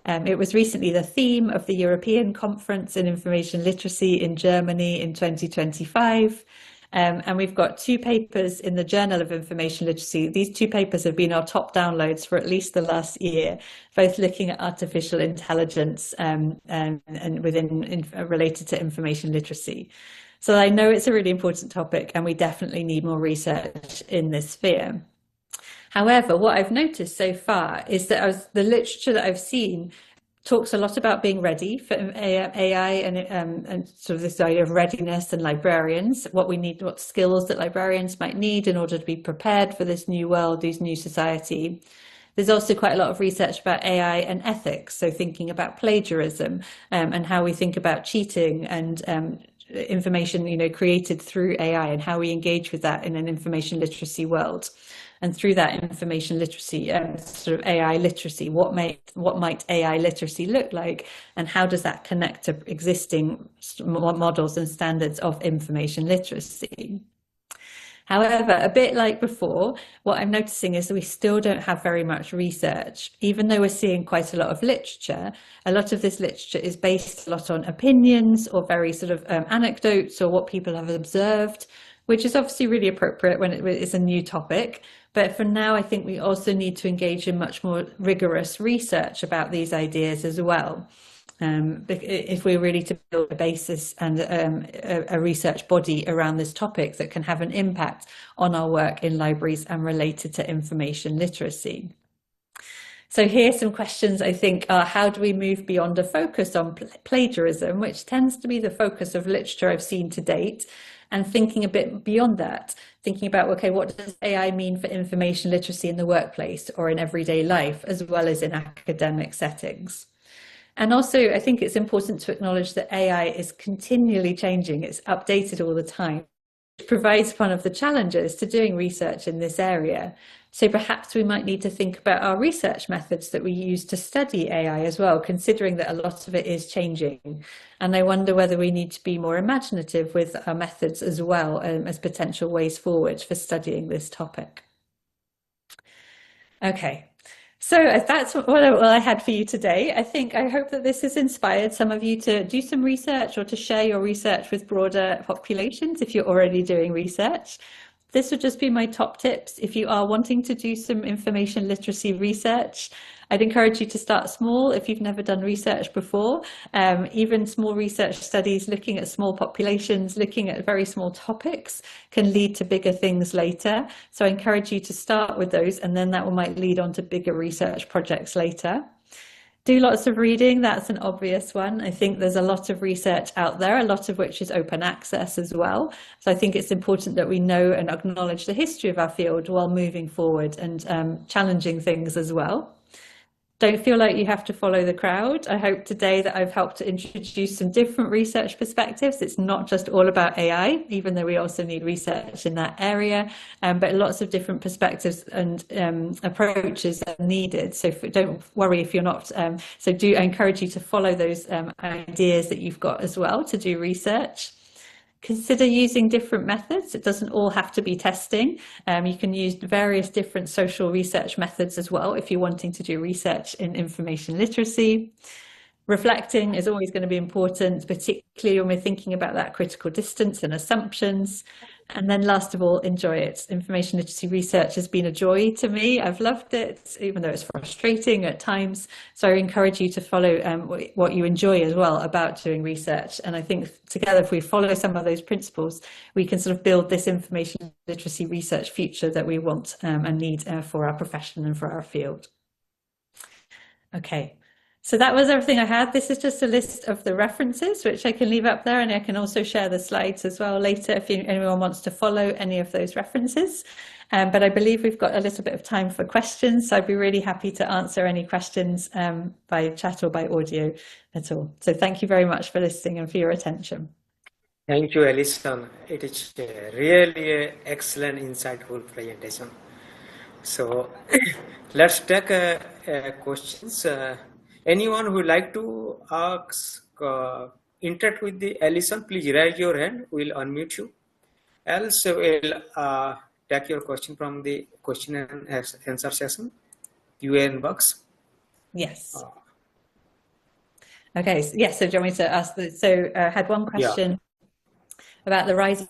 It was recently the theme of the European Conference in Information Literacy in Germany in 2025, and we've got 2 papers in the Journal of Information Literacy. These 2 papers have been our top downloads for at least the last year, both looking at artificial intelligence and related to information literacy. So I know it's a really important topic and we definitely need more research in this sphere. However, what I've noticed so far is that the literature that I've seen talks a lot about being ready for AI and sort of this idea of readiness and librarians, what we need, what skills that librarians might need in order to be prepared for this new world, this new society. There's also quite a lot of research about AI and ethics, so thinking about plagiarism and how we think about cheating and information, created through AI and how we engage with that in an information literacy world. And through that information literacy, sort of AI literacy, what might AI literacy look like, and how does that connect to existing models and standards of information literacy? However, a bit like before, what I'm noticing is that we still don't have very much research. Even though we're seeing quite a lot of literature, a lot of this literature is based a lot on opinions or very sort of anecdotes or what people have observed, which is obviously really appropriate when it's a new topic. But for now, I think we also need to engage in much more rigorous research about these ideas as well. If we're really to build a basis and a research body around this topic that can have an impact on our work in libraries and related to information literacy. So here some questions I think are, how do we move beyond a focus on plagiarism, which tends to be the focus of literature I've seen to date, and thinking a bit beyond that, thinking about, okay, what does AI mean for information literacy in the workplace or in everyday life, as well as in academic settings? And also, I think it's important to acknowledge that AI is continually changing. It's updated all the time, which provides one of the challenges to doing research in this area. So perhaps we might need to think about our research methods that we use to study AI as well, considering that a lot of it is changing. And I wonder whether we need to be more imaginative with our methods as well, as potential ways forward for studying this topic. Okay. So that's what I had for you today. I hope that this has inspired some of you to do some research or to share your research with broader populations if you're already doing research. This would just be my top tips. If you are wanting to do some information literacy research, I'd encourage you to start small if you've never done research before. Even small research studies looking at small populations, looking at very small topics can lead to bigger things later. So I encourage you to start with those, and then that might lead on to bigger research projects later. Do lots of reading, that's an obvious one. I think there's a lot of research out there, a lot of which is open access as well. So I think it's important that we know and acknowledge the history of our field while moving forward and challenging things as well. Don't feel like you have to follow the crowd. I hope today that I've helped to introduce some different research perspectives. It's not just all about AI, even though we also need research in that area, but lots of different perspectives and approaches are needed. So don't worry if you're not. I encourage you to follow those ideas that you've got as well to do research. Consider using different methods. It doesn't all have to be testing. You can use various different social research methods as well if you're wanting to do research in information literacy. Reflecting is always going to be important, particularly when we're thinking about that critical distance and assumptions. And then last of all, enjoy it. Information literacy research has been a joy to me. I've loved it, even though it's frustrating at times. So I encourage you to follow what you enjoy as well about doing research. And I think together, if we follow some of those principles, we can sort of build this information literacy research future that we want and need for our profession and for our field. Okay. So that was everything I had. This is just a list of the references, which I can leave up there, and I can also share the slides as well later if anyone wants to follow any of those references. But I believe we've got a little bit of time for questions, so I'd be really happy to answer any questions by chat or by audio at all. So thank you very much for listening and for your attention. Thank you, Alison. It is really an excellent, insightful presentation. So let's take questions. Anyone who would like to ask, interact with the Alison, please raise your hand. We'll unmute you. Else, we'll take your question from the question and answer session, Q&A box. Yes. Okay. So, yes. So do you want me to ask? I had one question about the rise of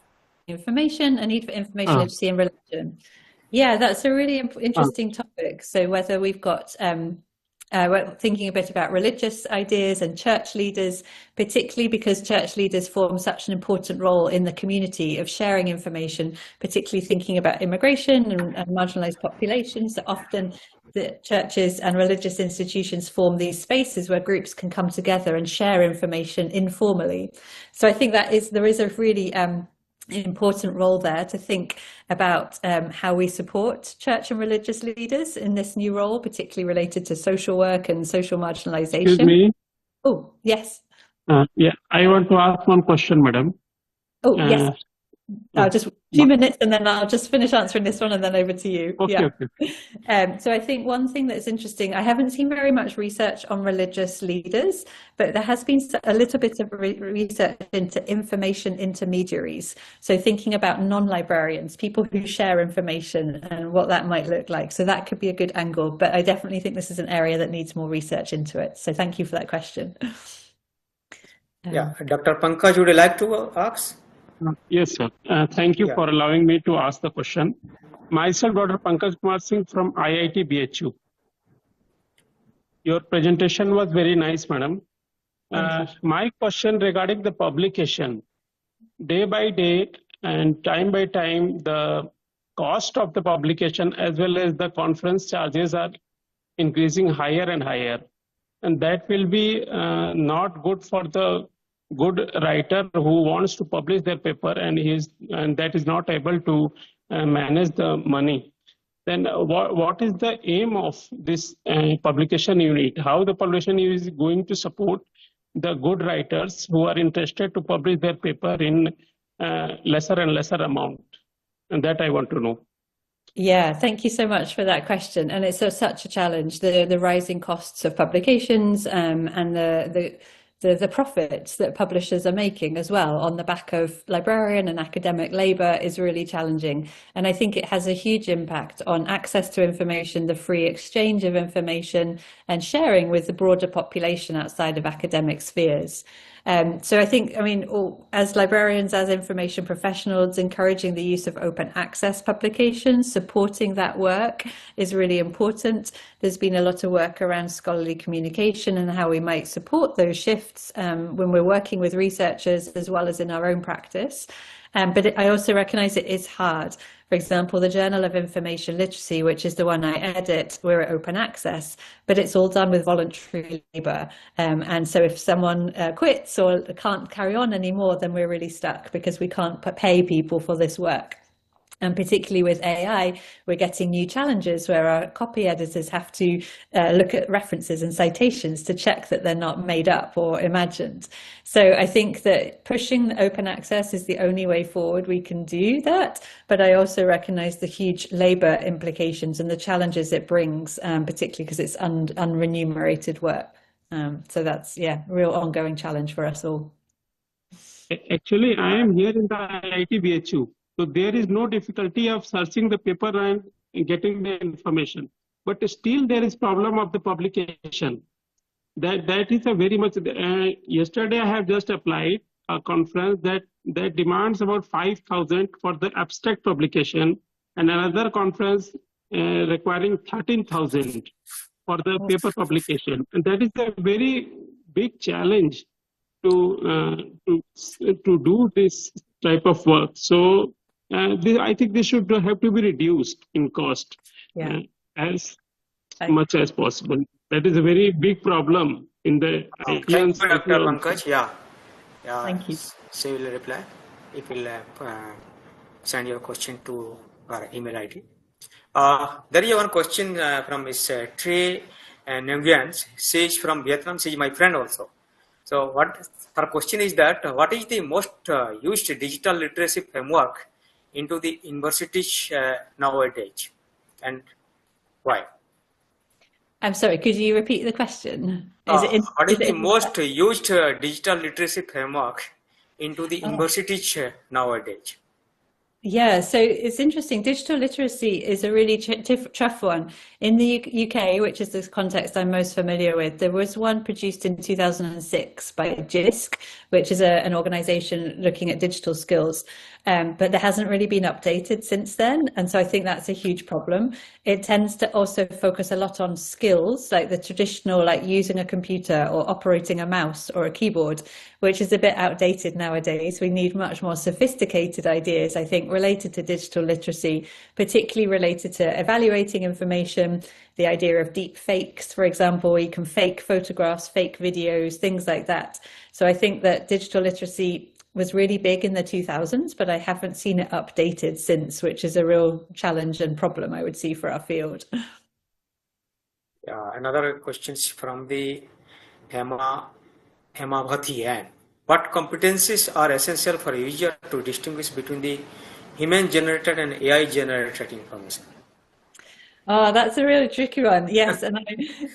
information and need for information literacy and religion. Yeah, that's a really interesting topic. So whether we've got we're thinking a bit about religious ideas and church leaders, particularly because church leaders form such an important role in the community of sharing information, particularly thinking about immigration and marginalized populations. So often the churches and religious institutions form these spaces where groups can come together and share information informally. So I think there is a really important role there to think about how we support church and religious leaders in this new role, particularly related to social work and social marginalization. Excuse me. Oh, yes. Yeah, I want to ask one question, madam. Oh, yes. Just 2 minutes and then I'll just finish answering this one and then over to you. Okay, okay. So I think one thing that's interesting, I haven't seen very much research on religious leaders, but there has been a little bit of research into information intermediaries. So thinking about non-librarians, people who share information and what that might look like. So that could be a good angle, but I definitely think this is an area that needs more research into it. So thank you for that question. Yeah, Dr. Pankaj, would you like to ask? Yes, sir. Thank you for allowing me to ask the question. Myself, Dr. Pankaj Kumar Singh from IIT BHU. Your presentation was very nice, madam. My question regarding the publication, day by day and time by time, the cost of the publication as well as the conference charges are increasing higher and higher. And that will be not good for the good writer who wants to publish their paper and that is not able to manage the money. Then what is the aim of this publication unit? How the publication unit is going to support the good writers who are interested to publish their paper in lesser and lesser amount? And that I want to know. Yeah, thank you so much for that question. And it's such a challenge, the rising costs of publications and the profits that publishers are making as well on the back of librarian and academic labour is really challenging. And I think it has a huge impact on access to information, the free exchange of information and sharing with the broader population outside of academic spheres. So I think, as librarians, as information professionals, encouraging the use of open access publications, supporting that work is really important. There's been a lot of work around scholarly communication and how we might support those shifts when we're working with researchers as well as in our own practice. But I also recognise it is hard. For example, the Journal of Information Literacy, which is the one I edit, we're at open access, but it's all done with voluntary labour. And so if someone quits or can't carry on anymore, then we're really stuck because we can't pay people for this work. And particularly with AI, we're getting new challenges where our copy editors have to look at references and citations to check that they're not made up or imagined. So I think that pushing open access is the only way forward we can do that. But I also recognise the huge labour implications and the challenges it brings, particularly because it's unremunerated work. So that's, a real ongoing challenge for us all. Actually, I am here in the IIT BHU. So there is no difficulty of searching the paper and getting the information. But still there is problem of the publication. That is a very much, yesterday I have just applied a conference that demands about 5,000 for the abstract publication and another conference requiring 13,000 for the paper publication. And that is a very big challenge to do this type of work. So I think this should have to be reduced in cost as much as possible. That is a very big problem in the Thank you, Dr. Pankaj. Yeah. Thank you. So we will reply. If you will send your question to our email ID. There is one question from Ms. Trey Nguyen. She is from Vietnam. She is my friend also. So her question is that what is the most used digital literacy framework into the universities nowadays and why? I'm sorry, could you repeat the question? What is the most used digital literacy framework into the universities nowadays? Yeah, so it's interesting. Digital literacy is a really tough one. In the UK, which is the context I'm most familiar with, there was one produced in 2006 by JISC, which is an organisation looking at digital skills. But there hasn't really been updated since then. And so I think that's a huge problem. It tends to also focus a lot on skills, like the traditional, like using a computer or operating a mouse or a keyboard, which is a bit outdated nowadays. We need much more sophisticated ideas, I think, related to digital literacy, particularly related to evaluating information, the idea of deep fakes, for example, where you can fake photographs, fake videos, things like that. So I think that digital literacy was really big in the 2000s, but I haven't seen it updated since, which is a real challenge and problem I would see for our field. Yeah, another question from the Hema Bhatiyan. What competencies are essential for a user to distinguish between the human-generated and AI-generated information? Oh, that's a really tricky one. Yes, and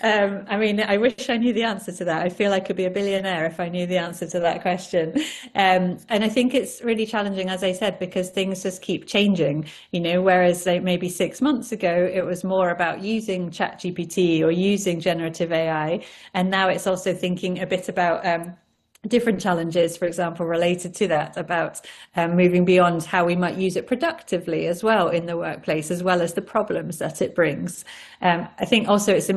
I wish I knew the answer to that. I feel I could be a billionaire if I knew the answer to that question. And I think it's really challenging, as I said, because things just keep changing. Whereas like maybe 6 months ago, it was more about using ChatGPT or using generative AI, and now it's also thinking a bit about different challenges, for example, related to that, about moving beyond how we might use it productively as well in the workplace, as well as the problems that it brings. I think also it's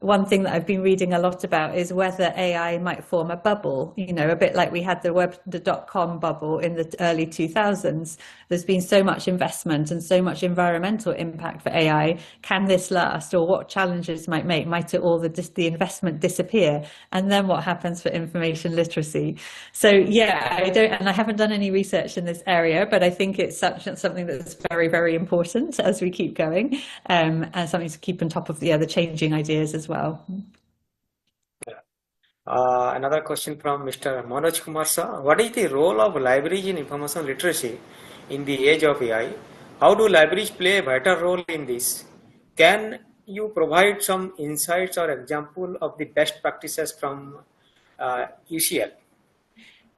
one thing that I've been reading a lot about is whether AI might form a bubble, you know, a bit like we had the dot-com bubble in the early 2000s. There's been so much investment and so much environmental impact for AI. Can this last? Or what challenges might it all the investment disappear? And then what happens for information literacy? So yeah, I haven't done any research in this area, but I think it's something that's very, very important as we keep going, and something to keep on top of the other changing ideas as well. Another question from Mr. Manoj Kumar sir. What is the role of libraries in information literacy in the age of AI? How do libraries play a vital role in this? Can you provide some insights or example of the best practices from UCL?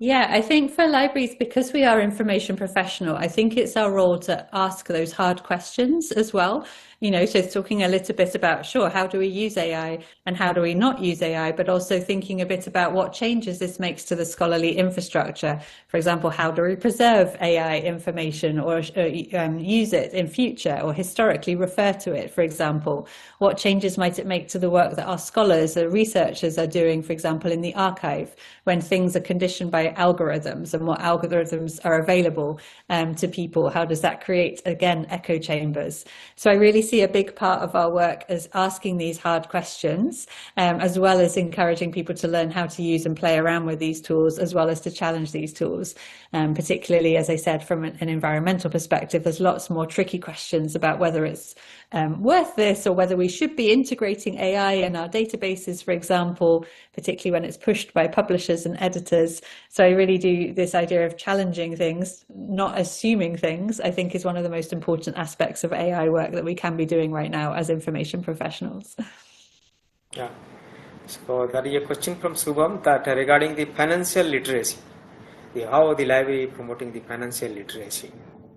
Yeah, I think for libraries, because we are information professional, I think it's our role to ask those hard questions as well. You know, so talking a little bit about, sure, how do we use AI and how do we not use AI, but also thinking a bit about what changes this makes to the scholarly infrastructure. For example, how do we preserve AI information or use it in future or historically refer to it, for example? What changes might it make to the work that our scholars or researchers are doing, for example, in the archive, when things are conditioned by algorithms and what algorithms are available to people? How does that create, again, echo chambers? So I really see a big part of our work as asking these hard questions, as well as encouraging people to learn how to use and play around with these tools, as well as to challenge these tools. Particularly, as I said, from an environmental perspective, there's lots more tricky questions about whether it's worth this or whether we should be integrating AI in our databases, for example, particularly when it's pushed by publishers and editors. So I really do this idea of challenging things, not assuming things, I think is one of the most important aspects of AI work that we can be doing right now as information professionals. Yeah. So there is a question from Subham that regarding the financial literacy, how the library promoting the financial literacy.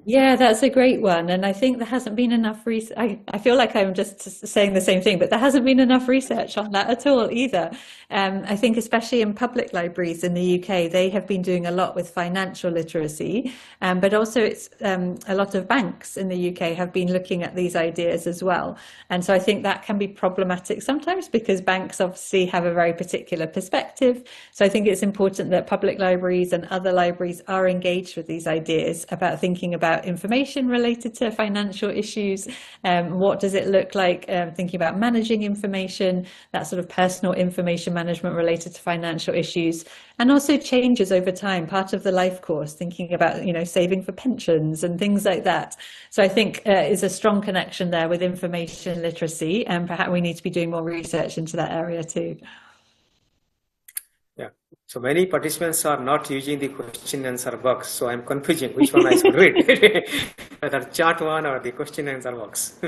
Yeah, that's a great one. And I think there hasn't been enough research. I feel like I'm just saying the same thing, but there hasn't been enough research on that at all either. I think especially in public libraries in the UK, they have been doing a lot with financial literacy, but also it's a lot of banks in the UK have been looking at these ideas as well. And so I think that can be problematic sometimes because banks obviously have a very particular perspective. So I think it's important that public libraries and other libraries are engaged with these ideas about thinking about information related to financial issues. What does it look like? Thinking about managing information, that sort of personal information management related to financial issues, and also changes over time, part of the life course, thinking about, you know, saving for pensions and things like that. So I think is a strong connection there with information literacy, and perhaps we need to be doing more research into that area too. Yeah. So many participants are not using the question answer box. So I'm confusing which one I should read, whether chat one or the question answer box.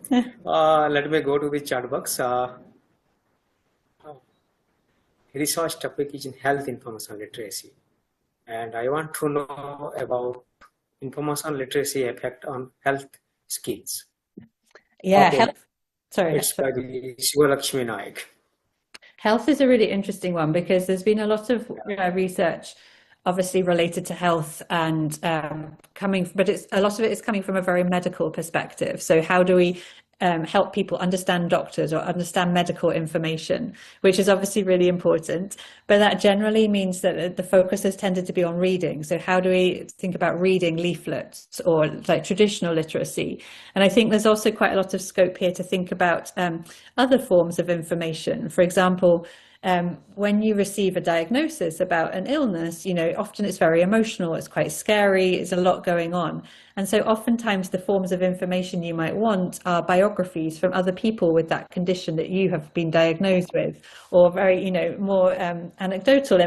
Let me go to the chat box. Research topic is in health information literacy. And I want to know about information literacy effect on health skills. Yeah, okay. health. Sorry. It's by the Shivalakshmi Naik. Health is a really interesting one because there's been a lot of research obviously related to health and but a lot of it is coming from a very medical perspective. So how do we help people understand doctors or understand medical information, which is obviously really important, but that generally means that the focus has tended to be on reading. So how do we think about reading leaflets or like traditional literacy? And I think there's also quite a lot of scope here to think about other forms of information. For example, when you receive a diagnosis about an illness, you know, often it's very emotional, it's quite scary, it's a lot going on. And so oftentimes the forms of information you might want are biographies from other people with that condition that you have been diagnosed with, or very, you know, more anecdotal,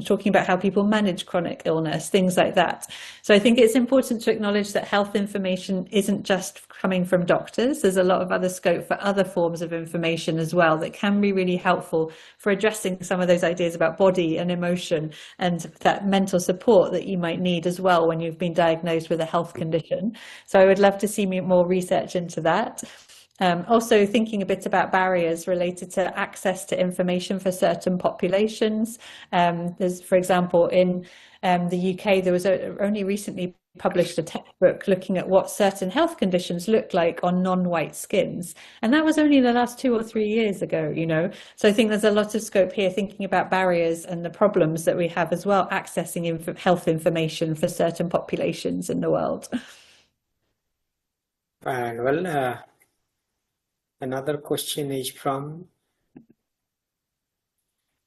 talking about how people manage chronic illness, things like that. So I think it's important to acknowledge that health information isn't just coming from doctors. There's a lot of other scope for other forms of information as well that can be really helpful for addressing some of those ideas about body and emotion and that mental support that you might need as well when you've been diagnosed with a health condition. So I would love to see more research into that. Also thinking a bit about barriers related to access to information for certain populations. There's, for example, in the UK, there was only recently published a textbook looking at what certain health conditions look like on non-white skins, and that was only the last 2 or 3 years ago, you know. So I think there's a lot of scope here, thinking about barriers and the problems that we have as well, accessing health information for certain populations in the world. And well, another question is from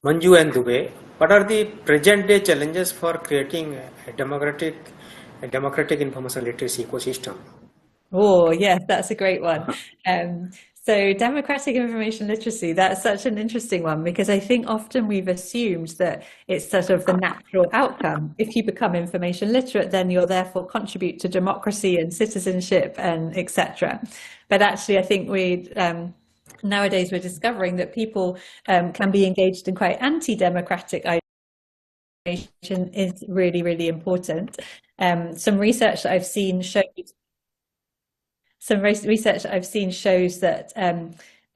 Manju and Dubey. What are the present day challenges for creating a democratic information literacy ecosystem? Oh, yes, that's a great one. So democratic information literacy, that's such an interesting one, because I think often we've assumed that it's sort of the natural outcome. If you become information literate, then you'll therefore contribute to democracy and citizenship and etc. But actually, I think nowadays we're discovering that people can be engaged in quite anti-democratic information is really, really important. Some research that I've seen shows that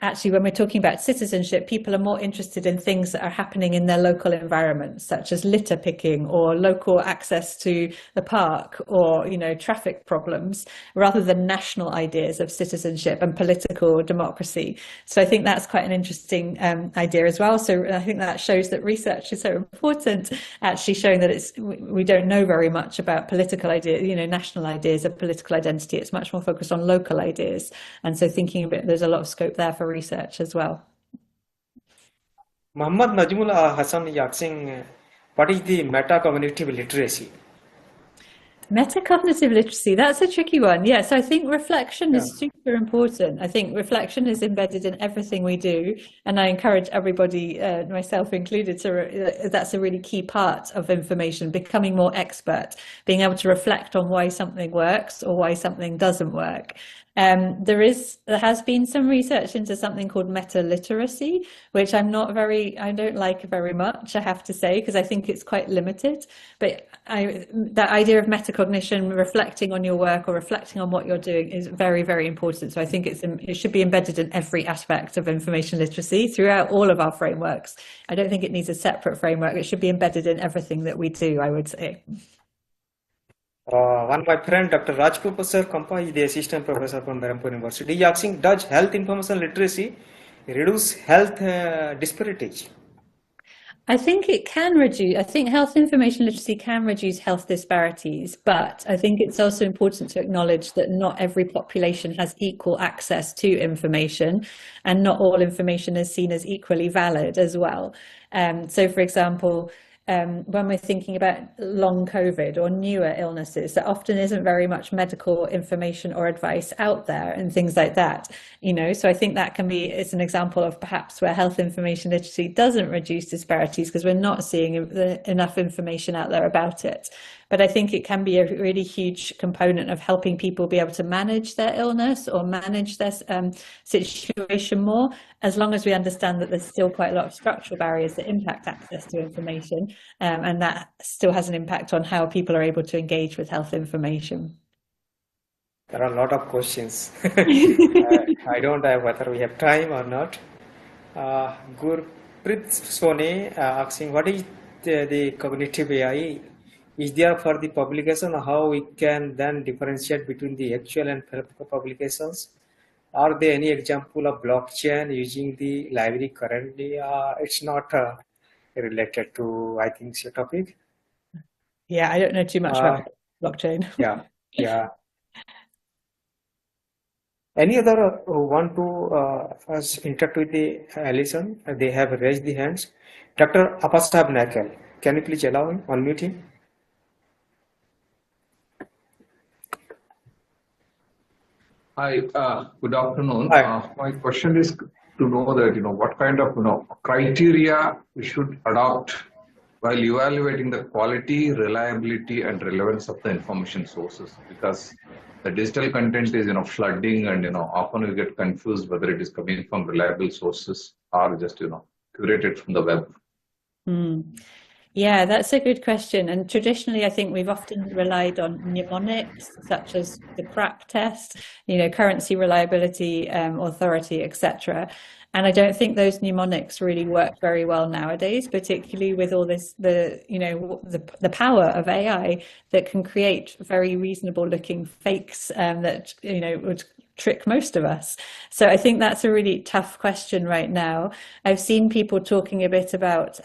actually, when we're talking about citizenship, people are more interested in things that are happening in their local environment, such as litter picking or local access to the park, or, you know, traffic problems, rather than national ideas of citizenship and political democracy. So I think that's quite an interesting idea as well. So I think that shows that research is so important, actually showing that we don't know very much about political ideas, you know, national ideas of political identity. It's much more focused on local ideas. And so thinking about, there's a lot of scope there for research as well. Muhammad Najmul Hassan is asking, what is the metacognitive literacy? Metacognitive literacy, that's a tricky one. Yeah, so I think reflection is super important. I think reflection is embedded in everything we do, and I encourage everybody, myself included, that's a really key part of information, becoming more expert, being able to reflect on why something works or why something doesn't work. There has been some research into something called meta-literacy, which I don't like very much, I have to say, because I think it's quite limited. But that idea of metacognition, reflecting on your work or reflecting on what you're doing, is very, very important. So I think it should be embedded in every aspect of information literacy throughout all of our frameworks. I don't think it needs a separate framework. It should be embedded in everything that we do, I would say. One of my friend, Dr. Rajpur Kampa, is the assistant professor from Berhampur University. He is asking, does health information literacy reduce health disparities? I think it can reduce. I think health information literacy can reduce health disparities, but I think it's also important to acknowledge that not every population has equal access to information, and not all information is seen as equally valid as well. So, for example, when we're thinking about long COVID or newer illnesses, there often isn't very much medical information or advice out there and things like that, you know. So I think that it's an example of perhaps where health information literacy doesn't reduce disparities, because we're not seeing enough information out there about it. But I think it can be a really huge component of helping people be able to manage their illness or manage their situation more, as long as we understand that there's still quite a lot of structural barriers that impact access to information, and that still has an impact on how people are able to engage with health information. There are a lot of questions. I don't know whether we have time or not. Gurpreet Sone asking, what is the cognitive AI? Is there for the publication, how we can then differentiate between the actual and publications? Are there any example of blockchain using the library currently? It's not related to, I think, your topic. Yeah, I don't know too much about blockchain. Yeah. Any other want to interact with the Alison? They have raised the hands. Dr. Apasab Nakel, can you please allow him, unmute him? Hi, good afternoon. Hi. My question is to know that, what kind of, criteria we should adopt while evaluating the quality, reliability, and relevance of the information sources, because the digital content is, flooding, and, often we get confused whether it is coming from reliable sources or just, curated from the web. Yeah, that's a good question. And traditionally, I think we've often relied on mnemonics such as the CRAP test, currency reliability authority, etc. And I don't think those mnemonics really work very well nowadays, particularly with all this, the power of AI that can create very reasonable looking fakes that, would trick most of us. So I think that's a really tough question right now. I've seen people talking a bit about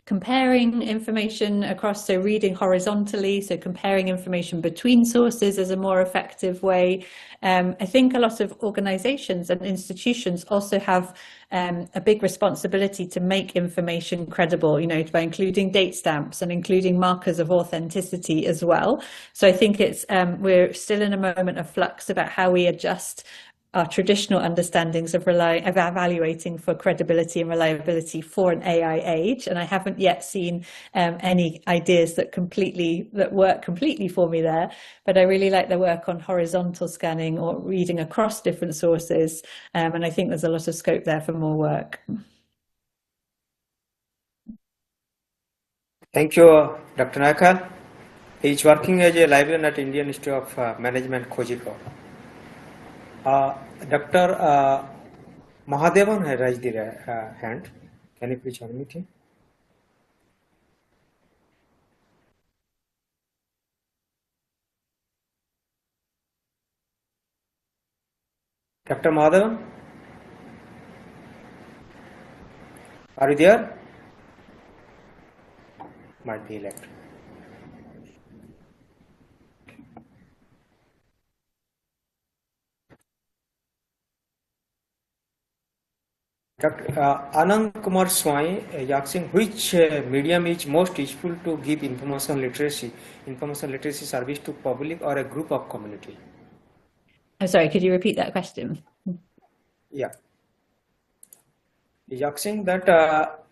comparing information across, so reading horizontally, so comparing information between sources is a more effective way. I think a lot of organizations and institutions also have a big responsibility to make information credible, by including date stamps and including markers of authenticity as well. So I think it's we're still in a moment of flux about how we adjust our traditional understandings of evaluating for credibility and reliability for an AI age. And I haven't yet seen any ideas that work completely for me there, but I really like the work on horizontal scanning or reading across different sources. And I think there's a lot of scope there for more work. Thank you, Dr. Nakal. He is working as a librarian at Indian Institute of Management, Kozhikode. Dr. Mahadevan has raised the hand. Can you please unmute him? Dr. Mahadevan? Are you there? Might be left. Dr. Anand Kumar Swami is asking which medium is most useful to give information literacy service to public or a group of community? I'm sorry, could you repeat that question? Yeah. He's asking that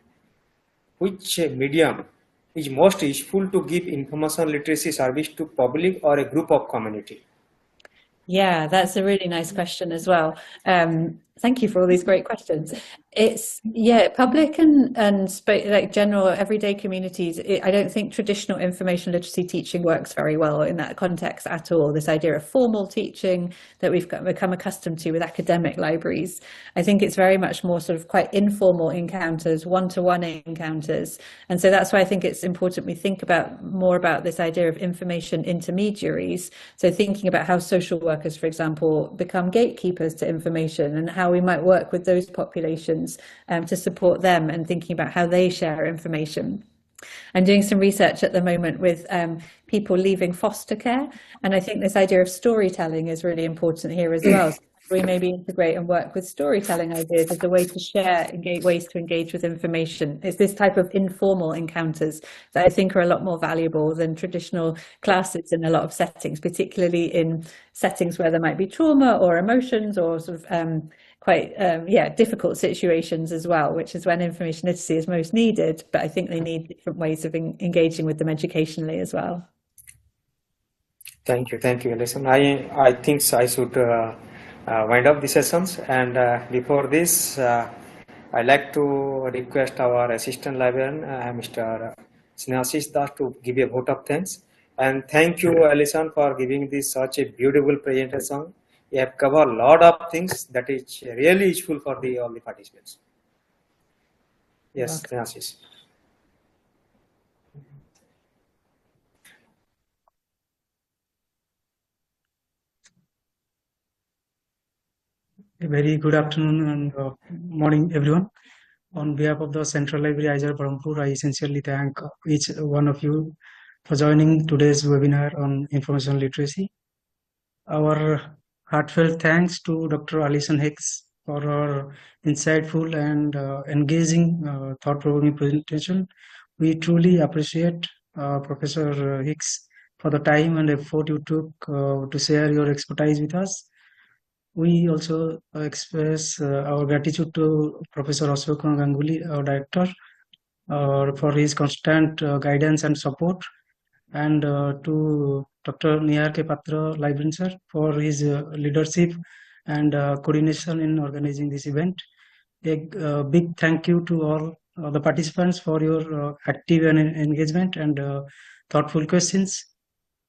which medium is most useful to give information literacy service to public or a group of community? Yeah, that's a really nice question as well. Thank you for all these great questions. It's, public and like general everyday communities. I don't think traditional information literacy teaching works very well in that context at all. This idea of formal teaching that we've become accustomed to with academic libraries. I think it's very much more sort of quite informal encounters, one-to-one encounters. And so that's why I think it's important we think more about this idea of information intermediaries. So thinking about how social workers, for example, become gatekeepers to information and how we might work with those populations to support them and thinking about how they share information. I'm doing some research at the moment with people leaving foster care, and I think this idea of storytelling is really important here as well. So we maybe integrate and work with storytelling ideas as a way to share, ways to engage with information. It's this type of informal encounters that I think are a lot more valuable than traditional classes in a lot of settings, particularly in settings where there might be trauma or emotions or sort of quite difficult situations as well, which is when information literacy is most needed. But I think they need different ways of engaging with them educationally as well. Thank you, Alison. I think I should wind up the sessions, and before this, I'd like to request our assistant librarian, Mr. Snehashish Das, to give a vote of thanks. And thank you, Alison, for giving this such a beautiful presentation. You have covered a lot of things that is really useful for all the participants. Yes, Snehashish. A very good afternoon and morning, everyone. On behalf of the Central Library IISER Berhampur, I essentially thank each one of you for joining today's webinar on information literacy. Our heartfelt thanks to Dr. Alison Hicks for her insightful and engaging thought-provoking presentation. We truly appreciate Professor Hicks for the time and effort you took to share your expertise with us. We also express our gratitude to Professor Ashok Ganguli, our director, for his constant guidance and support, and to Dr. Nihar Patra, Librarian sir, for his leadership and coordination in organizing this event. A big thank you to all the participants for your active and engagement and thoughtful questions,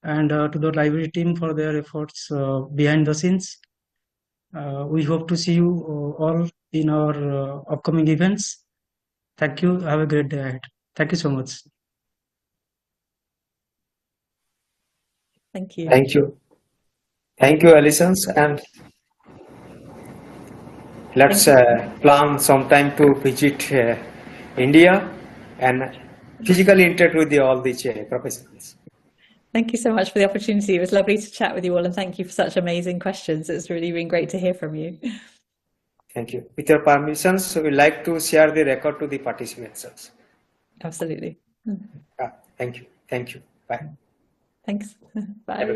and to the library team for their efforts behind the scenes. We hope to see you all in our upcoming events. Thank you. Have a great day ahead. Thank you so much. Thank you. Thank you. Thank you, Alison. And let's plan sometime to visit India and physically interact with all these professionals. Thank you so much for the opportunity. It was lovely to chat with you all, and thank you for such amazing questions. It's really been great to hear from you. Thank you. With your permissions, we'd like to share the record to the participants. Absolutely. Thank you. Thank you. Bye. Thanks. Bye.